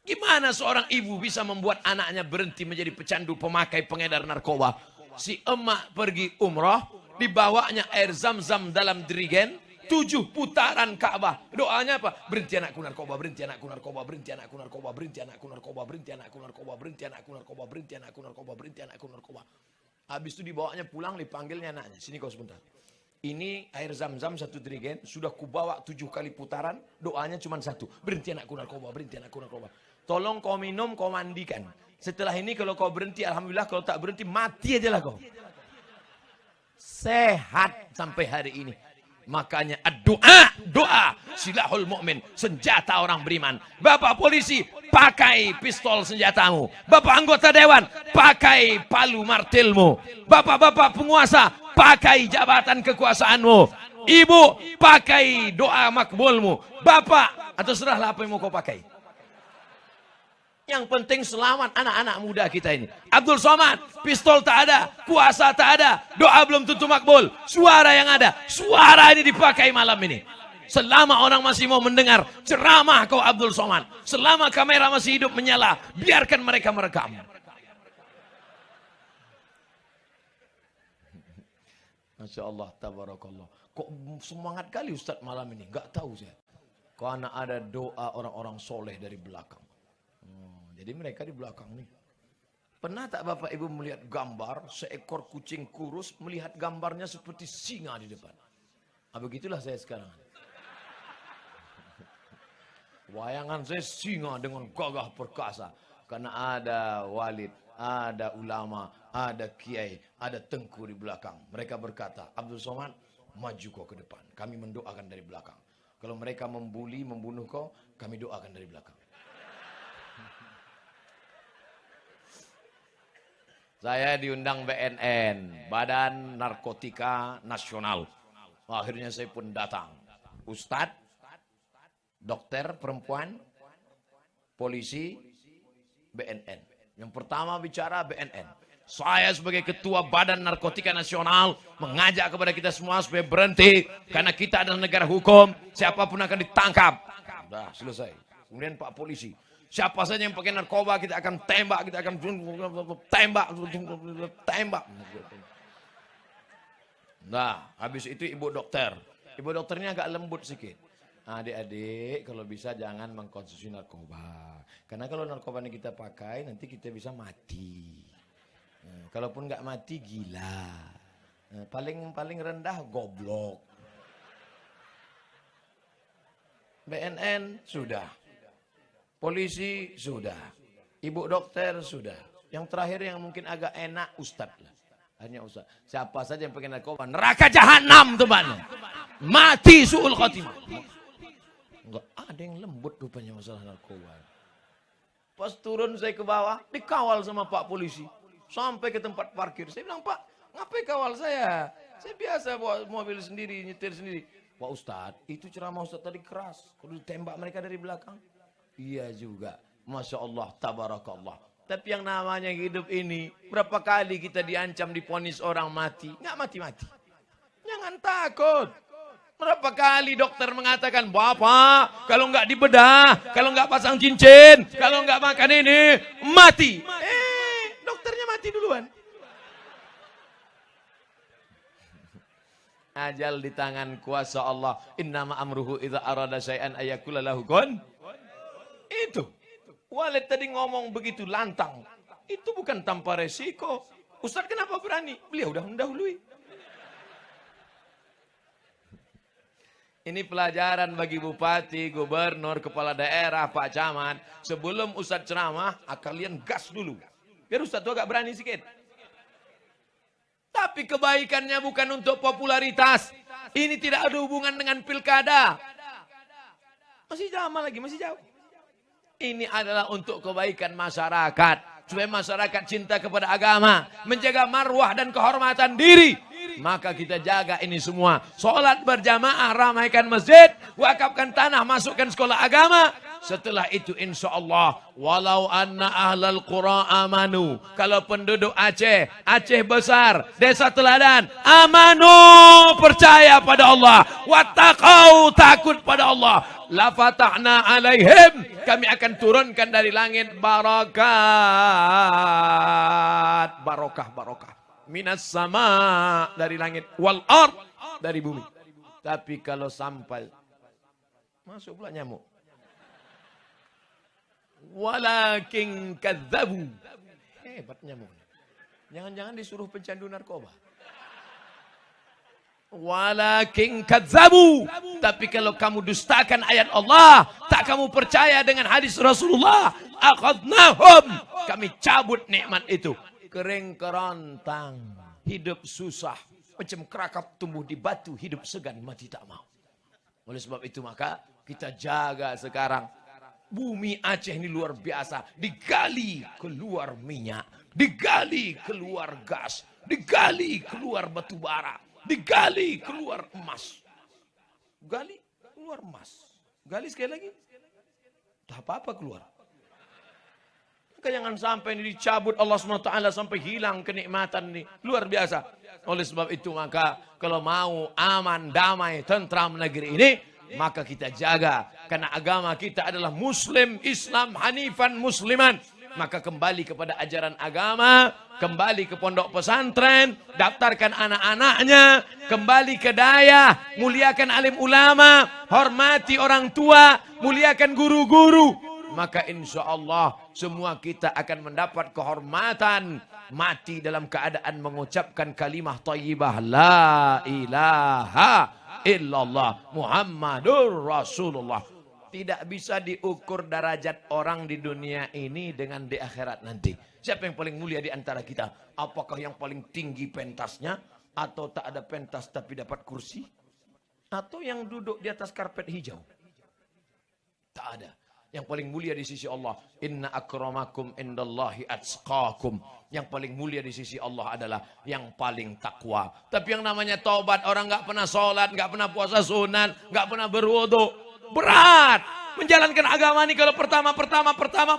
Gimana seorang ibu bisa membuat anaknya berhenti menjadi pecandu, pemakai, pengedar narkoba? Si emak pergi umroh, dibawanya air zam-zam dalam dirigen, 7 putaran Ka'bah. Doanya apa? Berhenti anakku narkoba, berhenti anakku narkoba, berhenti anakku narkoba, berhenti anakku narkoba, berhenti anakku narkoba, berhenti anakku narkoba, berhenti anakku narkoba, berhenti anakku narkoba. Habis itu dibawanya pulang, dipanggilnya anaknya. Sini kau sebentar. Ini air zam-zam 1 dirigen, sudah kubawa 7 kali putaran, doanya cuma 1. Berhenti anakku narkoba, berhenti anakku narkoba. Tolong kau minum, kau mandikan. Setelah ini kalau kau berhenti, alhamdulillah, kalau tak berhenti, mati aja lah kau. Sehat sampai hari ini. Makanya doa silahul mukmin, senjata orang beriman. Bapak polisi, pakai pistol senjatamu. Bapak anggota dewan, pakai palu martilmu. Bapak-bapak penguasa, pakai jabatan kekuasaanmu. Ibu, pakai doa makbulmu. Bapak, atau serahlah apa yang mau kau pakai. Yang penting selamat anak-anak muda kita ini. Abdul Somad, pistol tak ada, kuasa tak ada, doa belum tentu makbul. Suara yang ada, suara ini dipakai malam ini. Selama orang masih mau mendengar ceramah kau Abdul Somad, selama kamera masih hidup menyala, biarkan mereka merekam. Masya Allah, tabarakallah. Kok semangat kali Ustaz malam ini? Gak tahu saya. Karena ada doa orang-orang soleh dari belakang. Jadi mereka di belakang nih. Pernah tak Bapak Ibu melihat gambar seekor kucing kurus melihat gambarnya seperti singa di depan? Begitulah saya sekarang. Wayangan saya singa dengan gagah perkasa. Karena ada walid, ada ulama, ada kiai, ada tengku di belakang. Mereka berkata, Abdul Somad, maju kau ke depan. Kami mendoakan dari belakang. Kalau mereka membuli, membunuh kau, kami doakan dari belakang. Saya diundang BNN, Badan Narkotika Nasional. Akhirnya saya pun datang. Ustadz, dokter perempuan, polisi, BNN. Yang pertama bicara BNN. Saya sebagai ketua Badan Narkotika Nasional mengajak kepada kita semua supaya berhenti. Karena kita adalah negara hukum, siapapun akan ditangkap. Sudah selesai. Kemudian Pak Polisi. Siapa saja yang pakai narkoba kita akan tembak, kita akan tembak. Nah, habis itu ibu dokter. Ibu dokternya agak lembut sedikit. Adik-adik, kalau bisa jangan mengkonsumsi narkoba. Karena kalau narkoba ini kita pakai, nanti kita bisa mati. Kalaupun nggak mati, gila. Paling rendah, goblok. BNN sudah. Polisi sudah, ibu dokter sudah. Yang terakhir yang mungkin agak enak Ustadz lah. Hanya Ustadz. Siapa saja yang pakai narkoba, neraka jahanam teman. Mati su'ul khotimah. Enggak ada yang lembut rupanya masalah narkoba. Pas turun saya ke bawah, dikawal sama Pak Polisi. Sampai ke tempat parkir. Saya bilang, Pak, ngapain kawal saya? Saya biasa bawa mobil sendiri, nyetir sendiri. Pak Ustadz, itu ceramah Ustadz tadi keras. Kalau ditembak mereka dari belakang. Iya juga. Masya Allah, tabarakallah. Tapi yang namanya hidup ini, berapa kali kita diancam, diponis orang mati. Nggak mati-mati. Jangan takut. Berapa kali dokter mengatakan, Bapak, kalau nggak dibedah, kalau nggak pasang cincin, kalau nggak makan ini, mati. Dokternya mati duluan. Ajal di tangan kuasa Allah. Innama amruhu idza arada syai'an ayakula lahu kun. Itu. Walid tadi ngomong begitu lantang. Itu bukan tanpa resiko. Ustaz kenapa berani? Beliau udah mendahului. Ini pelajaran bagi bupati, gubernur, kepala daerah, Pak Camat. Sebelum Ustaz ceramah, kalian gas dulu. Biar Ustaz tuh agak berani sedikit. Tapi kebaikannya bukan untuk popularitas. Ini tidak ada hubungan dengan pilkada. Masih lama lagi, masih jauh. Ini adalah untuk kebaikan masyarakat. Supaya masyarakat cinta kepada agama. Menjaga marwah dan kehormatan diri. Maka kita jaga ini semua. Sholat berjamaah, ramaikan masjid. Wakafkan tanah, masukkan sekolah agama. Setelah itu insya Allah. Walau anna ahlal qura amanu. Kalau penduduk Aceh, Aceh besar, desa teladan. Amanu, percaya pada Allah. Wattaqau, takut pada Allah. La fatahna alaihim. Kami akan turunkan dari langit barakat. Barokah. Minas sama, dari langit. Wal ard, dari bumi. Tapi kalau sampai masuk pula nyamuk. Walakin kadzabu. Hebat nyamuk. Jangan-jangan disuruh pecandu narkoba. Walakin kadzabu. Tapi kalau kamu dustakan ayat Allah, tak kamu percaya dengan hadis Rasulullah, akhadnahum, kami cabut nikmat itu. Kering kerontang, hidup susah, Macam kerakap tumbuh di batu, hidup segan, mati tak mau. Oleh sebab itu maka kita jaga sekarang. Bumi Aceh ini luar biasa. Digali keluar minyak. Digali keluar gas. Digali keluar batu bara. Digali keluar emas. Gali keluar emas. Gali sekali lagi. Tak apa-apa keluar. Maka jangan sampai ini dicabut Allah SWT sampai hilang kenikmatan ini. Luar biasa. Oleh sebab itu maka kalau mau aman, damai, tentram negeri ini, maka kita jaga. Karena agama kita adalah Muslim, Islam, Hanifan, Musliman. Maka kembali kepada ajaran agama, kembali ke pondok pesantren, daftarkan anak-anaknya, kembali ke daya, muliakan alim ulama, hormati orang tua, muliakan guru-guru. Maka insya Allah semua kita akan mendapat kehormatan. Mati dalam keadaan mengucapkan kalimah thayyibah. La ilaha illallah Muhammadur Rasulullah. Tidak bisa diukur derajat orang di dunia ini dengan di akhirat nanti. Siapa yang paling mulia di antara kita? Apakah yang paling tinggi pentasnya? Atau tak ada pentas tapi dapat kursi? Atau yang duduk di atas karpet hijau? Tak ada. Yang paling mulia di sisi Allah, inna akramakum indallahi atqakum. Yang paling mulia di sisi Allah adalah yang paling takwa. Tapi yang namanya taubat, orang nggak pernah sholat, nggak pernah puasa sunat, nggak pernah berwudu, berat. Menjalankan agama ini kalau pertama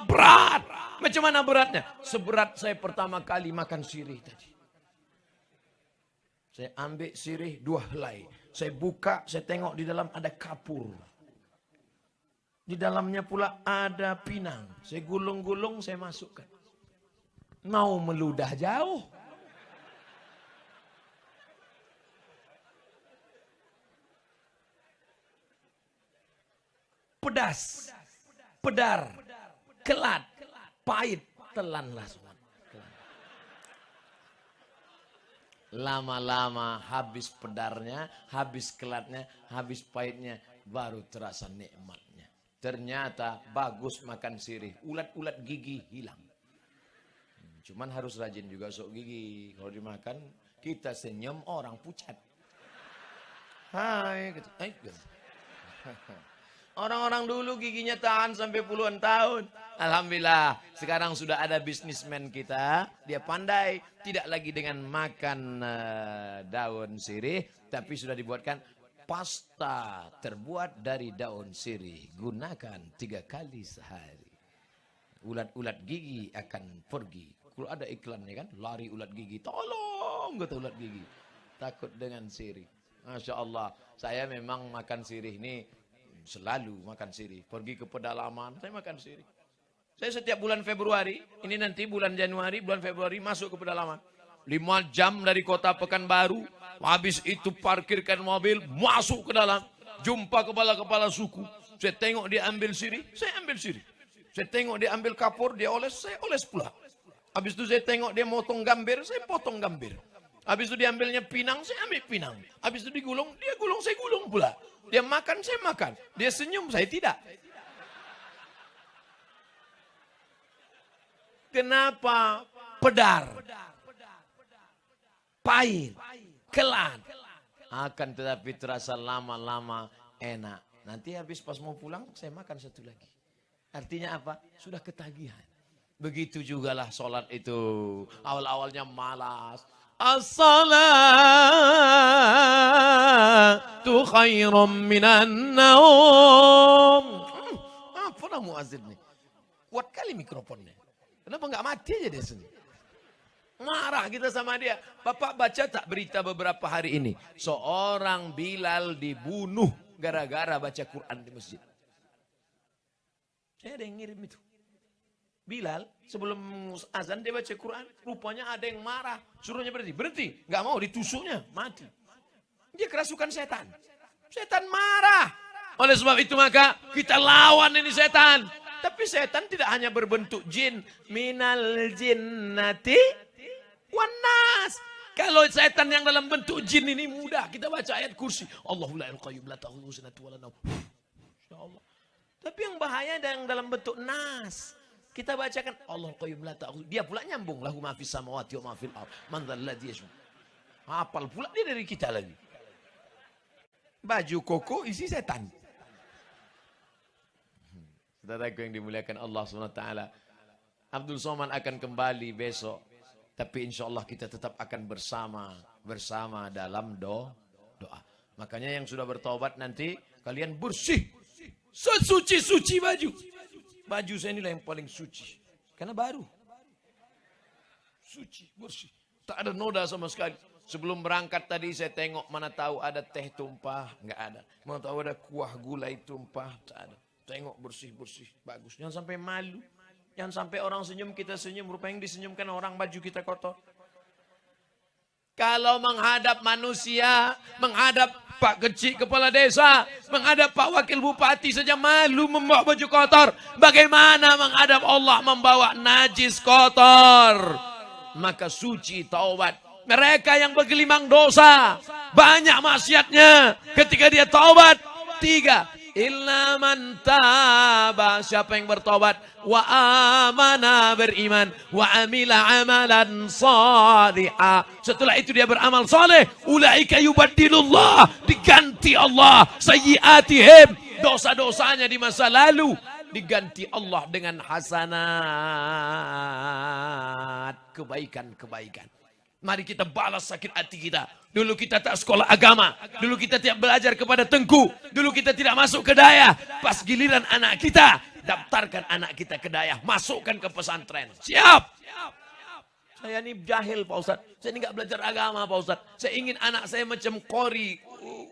berat. Macam mana beratnya? Seberat saya pertama kali makan sirih tadi. Saya ambil sirih 2 helai. Saya buka, saya tengok di dalam ada kapur. Di dalamnya pula ada pinang. Saya gulung-gulung, saya masukkan. Mau meludah jauh. Pedas, pedar, kelat, pahit, telanlah semua. Lama-lama habis pedarnya, habis kelatnya, habis pahitnya, baru terasa nikmatnya. Ternyata bagus makan sirih. Ulat-ulat gigi hilang. Cuman harus rajin juga sok gigi. Kalau dimakan, kita senyum orang pucat. Hai. Gitu. Orang-orang dulu giginya tahan sampai puluhan tahun. Alhamdulillah. Sekarang sudah ada bisnismen kita. Dia pandai. Tidak lagi dengan makan daun sirih. Tapi sudah dibuatkan pasta terbuat dari daun sirih. Gunakan 3 kali sehari. Ulat-ulat gigi akan pergi. Kalau ada iklannya kan, lari ulat gigi. Tolong kata ulat gigi. Takut dengan sirih. Masya Allah. Saya memang makan sirih ini selalu makan sirih. Pergi ke pedalaman, saya makan sirih. Saya setiap bulan Februari, ini nanti bulan Januari, bulan Februari masuk ke pedalaman. 5 jam dari kota Pekanbaru, habis itu parkirkan mobil, masuk ke dalam, jumpa kepala-kepala suku. Saya tengok dia ambil sirih, saya ambil sirih. Saya tengok dia ambil kapur, dia oles, saya oles pula. Habis itu saya tengok dia motong gambir, saya potong gambir. Habis itu dia ambilnya pinang, saya ambil pinang. Habis itu digulung, dia gulung, saya gulung pula. Dia makan, saya makan. Dia senyum, saya tidak. Kenapa? Pedar. Pahit, kelat, akan tetapi terasa lama-lama enak. Nanti habis pas mau pulang saya makan satu lagi. Artinya apa? Sudah ketagihan. Begitu jugalah sholat itu. Awal-awalnya malas. As-salatu khairum minan naum. Apa lah muazzin nih? Kuat kali mikrofonnya. Kenapa nggak mati aja dia sendiri? Marah kita sama dia. Bapak baca tak berita beberapa hari ini? Seorang Bilal dibunuh gara-gara baca Quran di masjid. Saya ada yang ngirim itu. Bilal sebelum azan dia baca Quran. Rupanya ada yang marah. Suruhnya berhenti. Berhenti. Gak mau ditusuknya. Mati. Dia kerasukan setan. Setan marah. Oleh sebab itu maka kita lawan ini setan. Tapi setan tidak hanya berbentuk jin. Minal jinnati wanas. Kalau setan yang dalam bentuk jin ini mudah. Kita baca ayat kursi. Allahu la ilaha illa huwa sinatu wala naum. Insyaallah. Tapi yang bahaya ada yang dalam bentuk nas. Kita bacakan Allah qayyum la ta'khudh. Dia pula nyambung lahu ma fis samawati wa ma fil ardh. Man dzal ladzi yashfa. Hafal pula dia dari kita lagi. Baju koko isi setan. Saudaraku yang dimuliakan Allah SWT. Abdul Somad akan kembali besok. Tapi insya Allah kita tetap akan bersama dalam doa. Makanya yang sudah bertobat nanti kalian bersih. Sesuci-suci baju. Baju saya inilah yang paling suci. Karena baru. Suci, bersih. Tak ada noda sama sekali. Sebelum berangkat tadi saya tengok, mana tahu ada teh tumpah. Enggak ada. Mana tahu ada kuah gulai tumpah. Tak ada. Tengok bersih-bersih. Bagus. Jangan sampai malu. Jangan sampai orang senyum, kita senyum. Rupanya yang disenyumkan orang, baju kita kotor. Kalau menghadap manusia, menghadap Pak Kecil Kepala Desa, menghadap Pak Wakil Bupati saja malu membawa baju kotor. Bagaimana menghadap Allah membawa najis kotor? Maka suci taubat. Mereka yang bergelimang dosa, banyak maksiatnya. Ketika dia taubat, 3. Illa man taba, siapa yang bertobat, wa amana, beriman, wa amila amalan salihah. Setelah itu dia beramal saleh, ulaika yubaddilullah, diganti Allah sayyiatihim, dosa-dosanya di masa lalu diganti Allah dengan hasanat, kebaikan-kebaikan. Mari kita balas sakit hati kita. Dulu kita tak sekolah agama. Dulu kita tidak belajar kepada tengku. Dulu kita tidak masuk ke daya. Pas giliran anak kita, daftarkan anak kita ke daya. Masukkan ke pesantren. Siap. Saya ini jahil Pak Ustadz. Saya ini gak belajar agama Pak Ustadz. Saya ingin anak saya macam Qori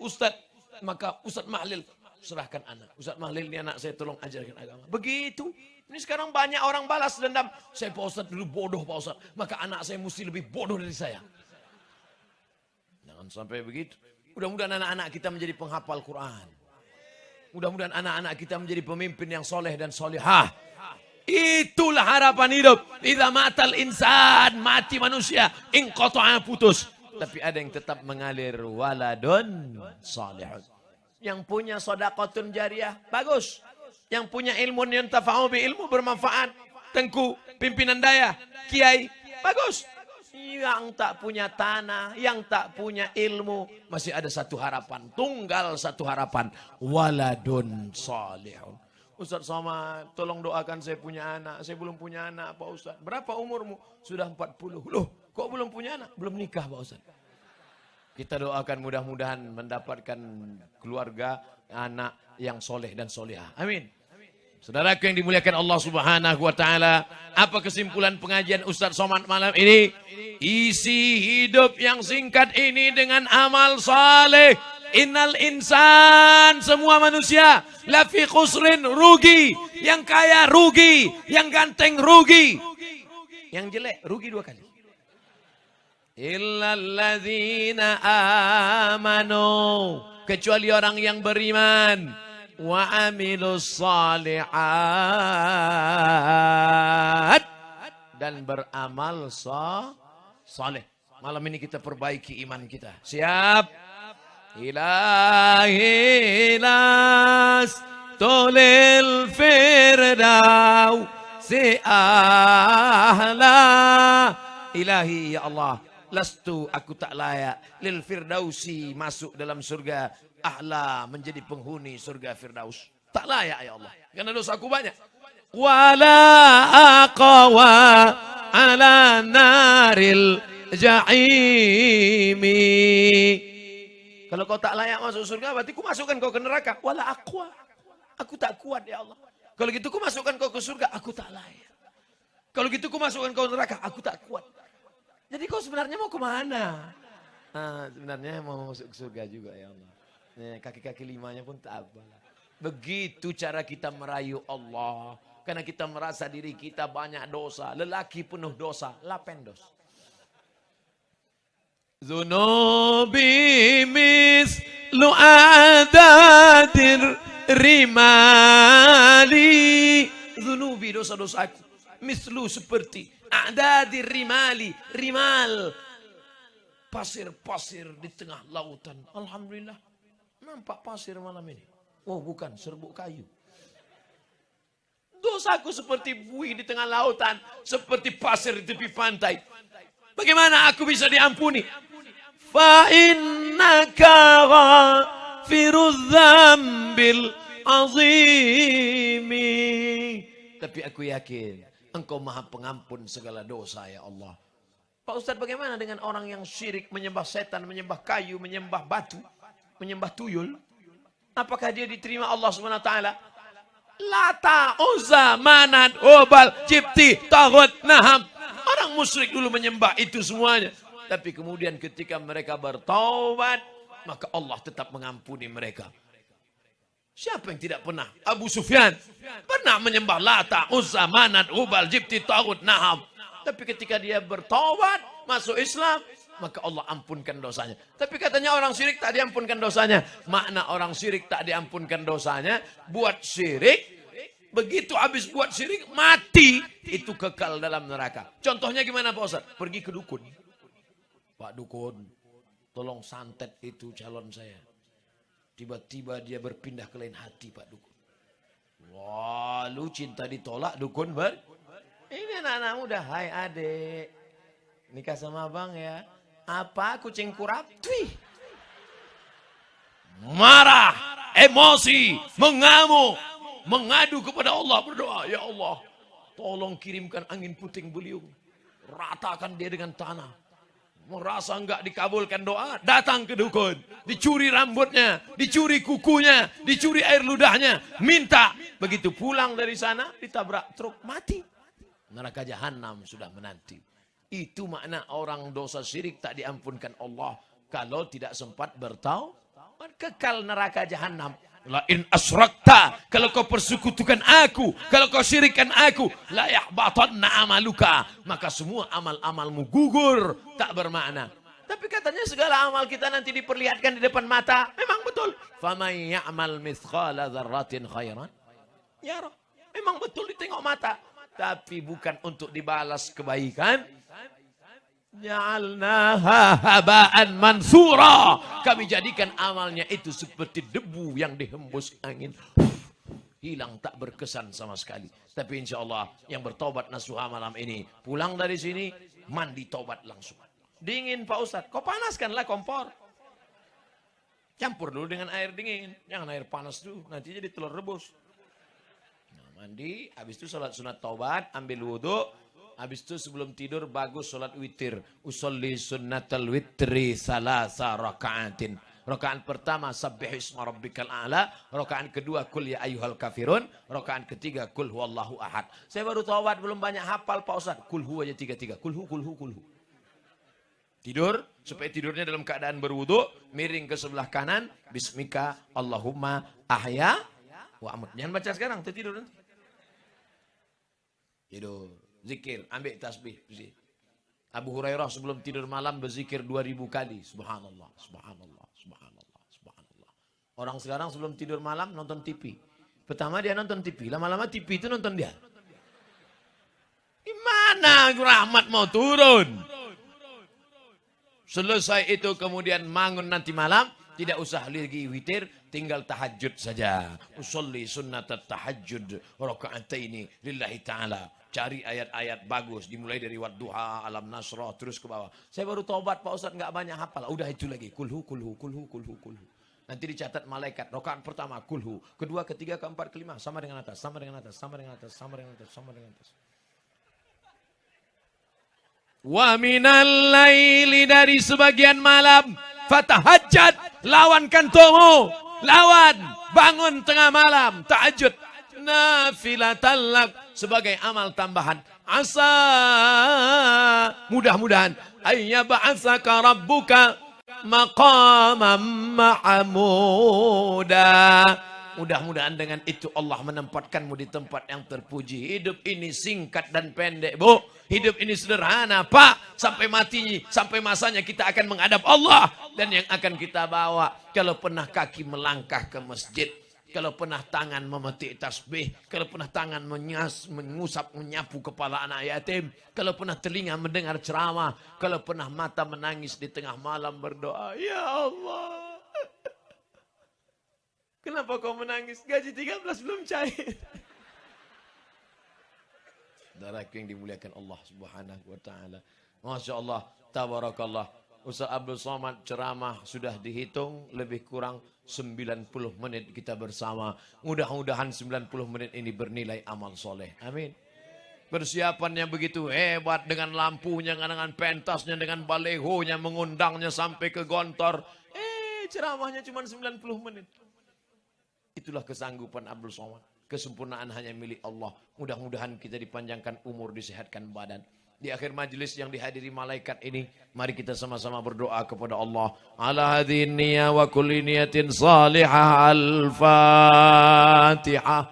Ustadz. Maka Ustadz Mahlil, serahkan anak. Ustadz Mahlil ini anak saya, tolong ajarkan agama. Begitu. Ini sekarang banyak orang balas dendam. Saya Pak Ustadz dulu bodoh Pak Ustadz. Maka anak saya mesti lebih bodoh dari saya. Jangan sampai begitu. Mudah-mudahan anak-anak kita menjadi penghafal Quran. Mudah-mudahan anak-anak kita menjadi pemimpin yang soleh dan solehah. Itulah harapan hidup. Idza matal insan, mati manusia, inqata'a, putus. Tapi ada yang tetap mengalir, waladun salihun. Yang punya sedekahun jariyah, bagus. Yang punya ilmu yang tafa'u bi ilmu, bermanfaat. Tengku, pimpinan daya, kiai, bagus. Yang tak punya tanah, yang tak punya ilmu, masih ada satu harapan, tunggal satu harapan, waladun salihun. Ustaz Somad, tolong doakan saya punya anak. Saya belum punya anak Pak Ustaz. Berapa umurmu? Sudah 40. Loh, kok belum punya anak? Belum nikah Pak Ustaz. Kita doakan mudah-mudahan mendapatkan keluarga, anak yang soleh dan solehah. Amin. Saudaraku yang dimuliakan Allah Subhanahu wa taala, apa kesimpulan pengajian Ustaz Somad malam ini? Isi hidup yang singkat ini dengan amal saleh. Innal insan, semua manusia, lafi khusrin, rugi. Yang kaya rugi, yang ganteng rugi. Yang jelek rugi 2 kali. Illalladzina amanu, kecuali orang yang beriman. Wa amilus salihat, dan beramal saleh. Malam ini kita perbaiki iman kita. Siap? Ilahi las tolil firdaus si ahla. Ilahi ya Allah, lastu, aku tak layak, lil firdausi, masuk dalam surga, ahla, menjadi penghuni surga firdaus. Tak layak ya Allah, karena dosaku banyak. Wala aqwa ala naril ja'imi. Kalau kau tak layak masuk surga, berarti ku masukkan kau ke neraka. Wala aqwa, aku tak kuat ya Allah. Kalau gitu ku masukkan kau ke surga, aku tak layak. Kalau gitu ku masukkan kau ke neraka, aku tak kuat. Jadi kau sebenarnya mau kemana? Nah, sebenarnya mau masuk ke surga juga ya Allah. Kaki-kaki 5-nya pun tak apa. Begitu cara kita merayu Allah. Karena kita merasa diri kita banyak dosa. Lelaki penuh dosa. Lapendos. Zunubi mislu adadir rimali. Zunubi, dosa-dosaku. Mislu seperti adadir rimali. Rimal. Pasir-pasir di tengah lautan. Alhamdulillah. Nampak pasir malam ini. Oh bukan, serbuk kayu. Dosaku seperti buih di tengah lautan. Seperti pasir di tepi pantai. Bagaimana aku bisa diampuni? fa innaka ghafirudz dzambil azimi. Tapi aku yakin Engkau Maha Pengampun segala dosa ya Allah. Pak Ustadz, bagaimana dengan orang yang syirik, menyembah setan, menyembah kayu, menyembah batu, menyembah tuyul? Apakah dia diterima Allah SWT? Lata, Uzza, Manat, Hubal, Jibti, Taghut, Naham. Orang musyrik dulu menyembah itu semuanya. Tapi kemudian ketika mereka bertaubat, maka Allah tetap mengampuni mereka. Siapa yang tidak pernah? Abu Sufyan pernah menyembah Lata, Uzza, Manat, Hubal, Jibti, Taghut, Naham. Tapi ketika dia bertaubat, masuk Islam, maka Allah ampunkan dosanya. Tapi katanya orang syirik tak diampunkan dosanya. Makna orang syirik tak diampunkan dosanya, buat syirik, begitu habis buat syirik, mati, itu kekal dalam neraka. Contohnya gimana Pak Ustaz? Pergi ke dukun. Pak dukun, tolong santet itu calon saya. Tiba-tiba dia berpindah ke lain hati Pak dukun. Wah, lu cinta ditolak, dukun Ini anak-anak muda, hai adik, nikah sama abang ya. Apa kucing kurap? Twih. Marah, emosi, mengamuk, mengadu kepada Allah, berdoa, ya Allah, tolong kirimkan angin puting beliung, ratakan dia dengan tanah. Merasa enggak dikabulkan doa, datang ke dukun, dicuri rambutnya, dicuri kukunya, dicuri air ludahnya, minta. Begitu pulang dari sana, ditabrak truk, mati. Neraka jahanam sudah menanti. Itu makna orang dosa syirik tak diampunkan Allah kalau tidak sempat bertaubat, kekal neraka jahanam. La in asrakta, kalau kau persekutukan aku, kalau kau syirikkan aku, la yahbatanna amaluka, maka semua amal-amalmu gugur, tak bermakna. Tapi katanya segala amal kita nanti diperlihatkan di depan mata. Memang betul. Faman ya'mal mithqala dzarratin khairan yarah. Memang betul ditengok mata. Tapi bukan untuk dibalas kebaikan. Ja'alnaha haba'an mansura. Kami jadikan amalnya itu seperti debu yang dihembus angin. Hilang, tak berkesan sama sekali. Tapi insya Allah yang bertobat nasuha malam ini, pulang dari sini, mandi tobat langsung. Dingin Pak Ustadz, kau panaskanlah kompor. Campur dulu dengan air dingin. Jangan air panas dulu, nanti jadi telur rebus. Mandi, habis itu sholat sunat taubat, ambil wudhu, habis itu sebelum tidur bagus sholat witir. Usolli sunnatal witri salasa raka'atin. Rakaat pertama sabbih isma rabbikal a'la, rakaat kedua kul ya ayyuhal kafirun, rakaat ketiga kul huwallahu ahad. Saya baru taubat, belum banyak hafal Pak Ustaz. Kul hu aja 3-3. Kul hu. Tidur, supaya tidurnya dalam keadaan berwudhu, miring ke sebelah kanan, bismika Allahumma ahya wa amut. Jangan baca sekarang, tidur nanti. Tidur, zikir, ambil tasbih. Abu Hurairah sebelum tidur malam berzikir 2000 kali. Subhanallah, subhanallah, subhanallah, subhanallah. Orang sekarang sebelum tidur malam nonton TV. Pertama dia nonton TV, lama-lama TV itu nonton dia. Gimana rahmat mau turun? Selesai itu kemudian bangun nanti malam, tidak usah lagi witir, tinggal tahajud saja. Usolli sunnatat tahajud raka'ataini lillahi ta'ala. Cari ayat-ayat bagus, dimulai dari wadduha, alam nasrah, terus ke bawah. Saya baru taubat Pak Ustadz, nggak banyak hafal. Udah itu lagi, kulhu. Nanti dicatat malaikat, rakaat pertama kulhu, kedua, ketiga, keempat, kelima, sama dengan atas, sama dengan atas, sama dengan atas, sama dengan atas, sama dengan atas. Wa minal laili, dari sebagian malam, fatahajjad, lawan kantomu, lawan, bangun tengah malam, tahajud, nafilatan lak, sebagai amal tambahan. Asa, mudah-mudahan, ayyab'atsaka rabbuka maqamam mahmuda. Mudah-mudahan dengan itu Allah menempatkanmu di tempat yang terpuji. Hidup ini singkat dan pendek, Bu. Hidup ini sederhana, Pak. Sampai matinya, sampai masanya kita akan menghadap Allah. Dan yang akan kita bawa, kalau pernah kaki melangkah ke masjid, kalau pernah tangan memetik tasbih, kalau pernah tangan mengusap, menyapu kepala anak yatim, kalau pernah telinga mendengar ceramah, kalau pernah mata menangis di tengah malam berdoa, ya Allah, kenapa kau menangis? Gaji 13 belum cair. Saudaraku yang dimuliakan Allah Subhanahu wa taala. Masya Allah, tabarakallah. Ustaz Abdul Somad ceramah sudah dihitung lebih kurang 90 menit kita bersama. Mudah-mudahan 90 menit ini bernilai amal soleh. Amin. Persiapannya begitu hebat dengan lampunya, dengan pentasnya, dengan balehonya, mengundangnya sampai ke Gontor. Ceramahnya cuma 90 menit. Itulah kesanggupan Abdul Somad. Kesempurnaan hanya milik Allah. Mudah-mudahan kita dipanjangkan umur, disehatkan badan. Di akhir majelis yang dihadiri malaikat ini, mari kita sama-sama berdoa kepada Allah. Ala hadhihi niyyah wa kulli niyatin salihah. Al-Fatihah.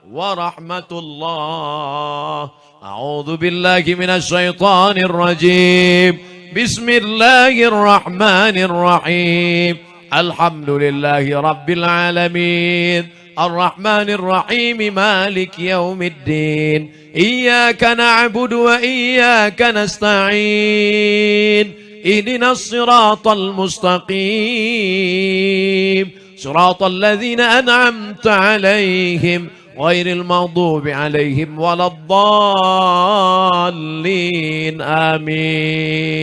Wa rahmatullah. A'udzu billahi minasy syaithanir rajim. Bismillahirrahmanirrahim. Alhamdulillahi rabbil alamin. الرحمن الرحيم مالك يوم الدين إياك نعبد وإياك نستعين اهدنا الصراط المستقيم صراط الذين أنعمت عليهم غير المغضوب عليهم ولا الضالين آمين.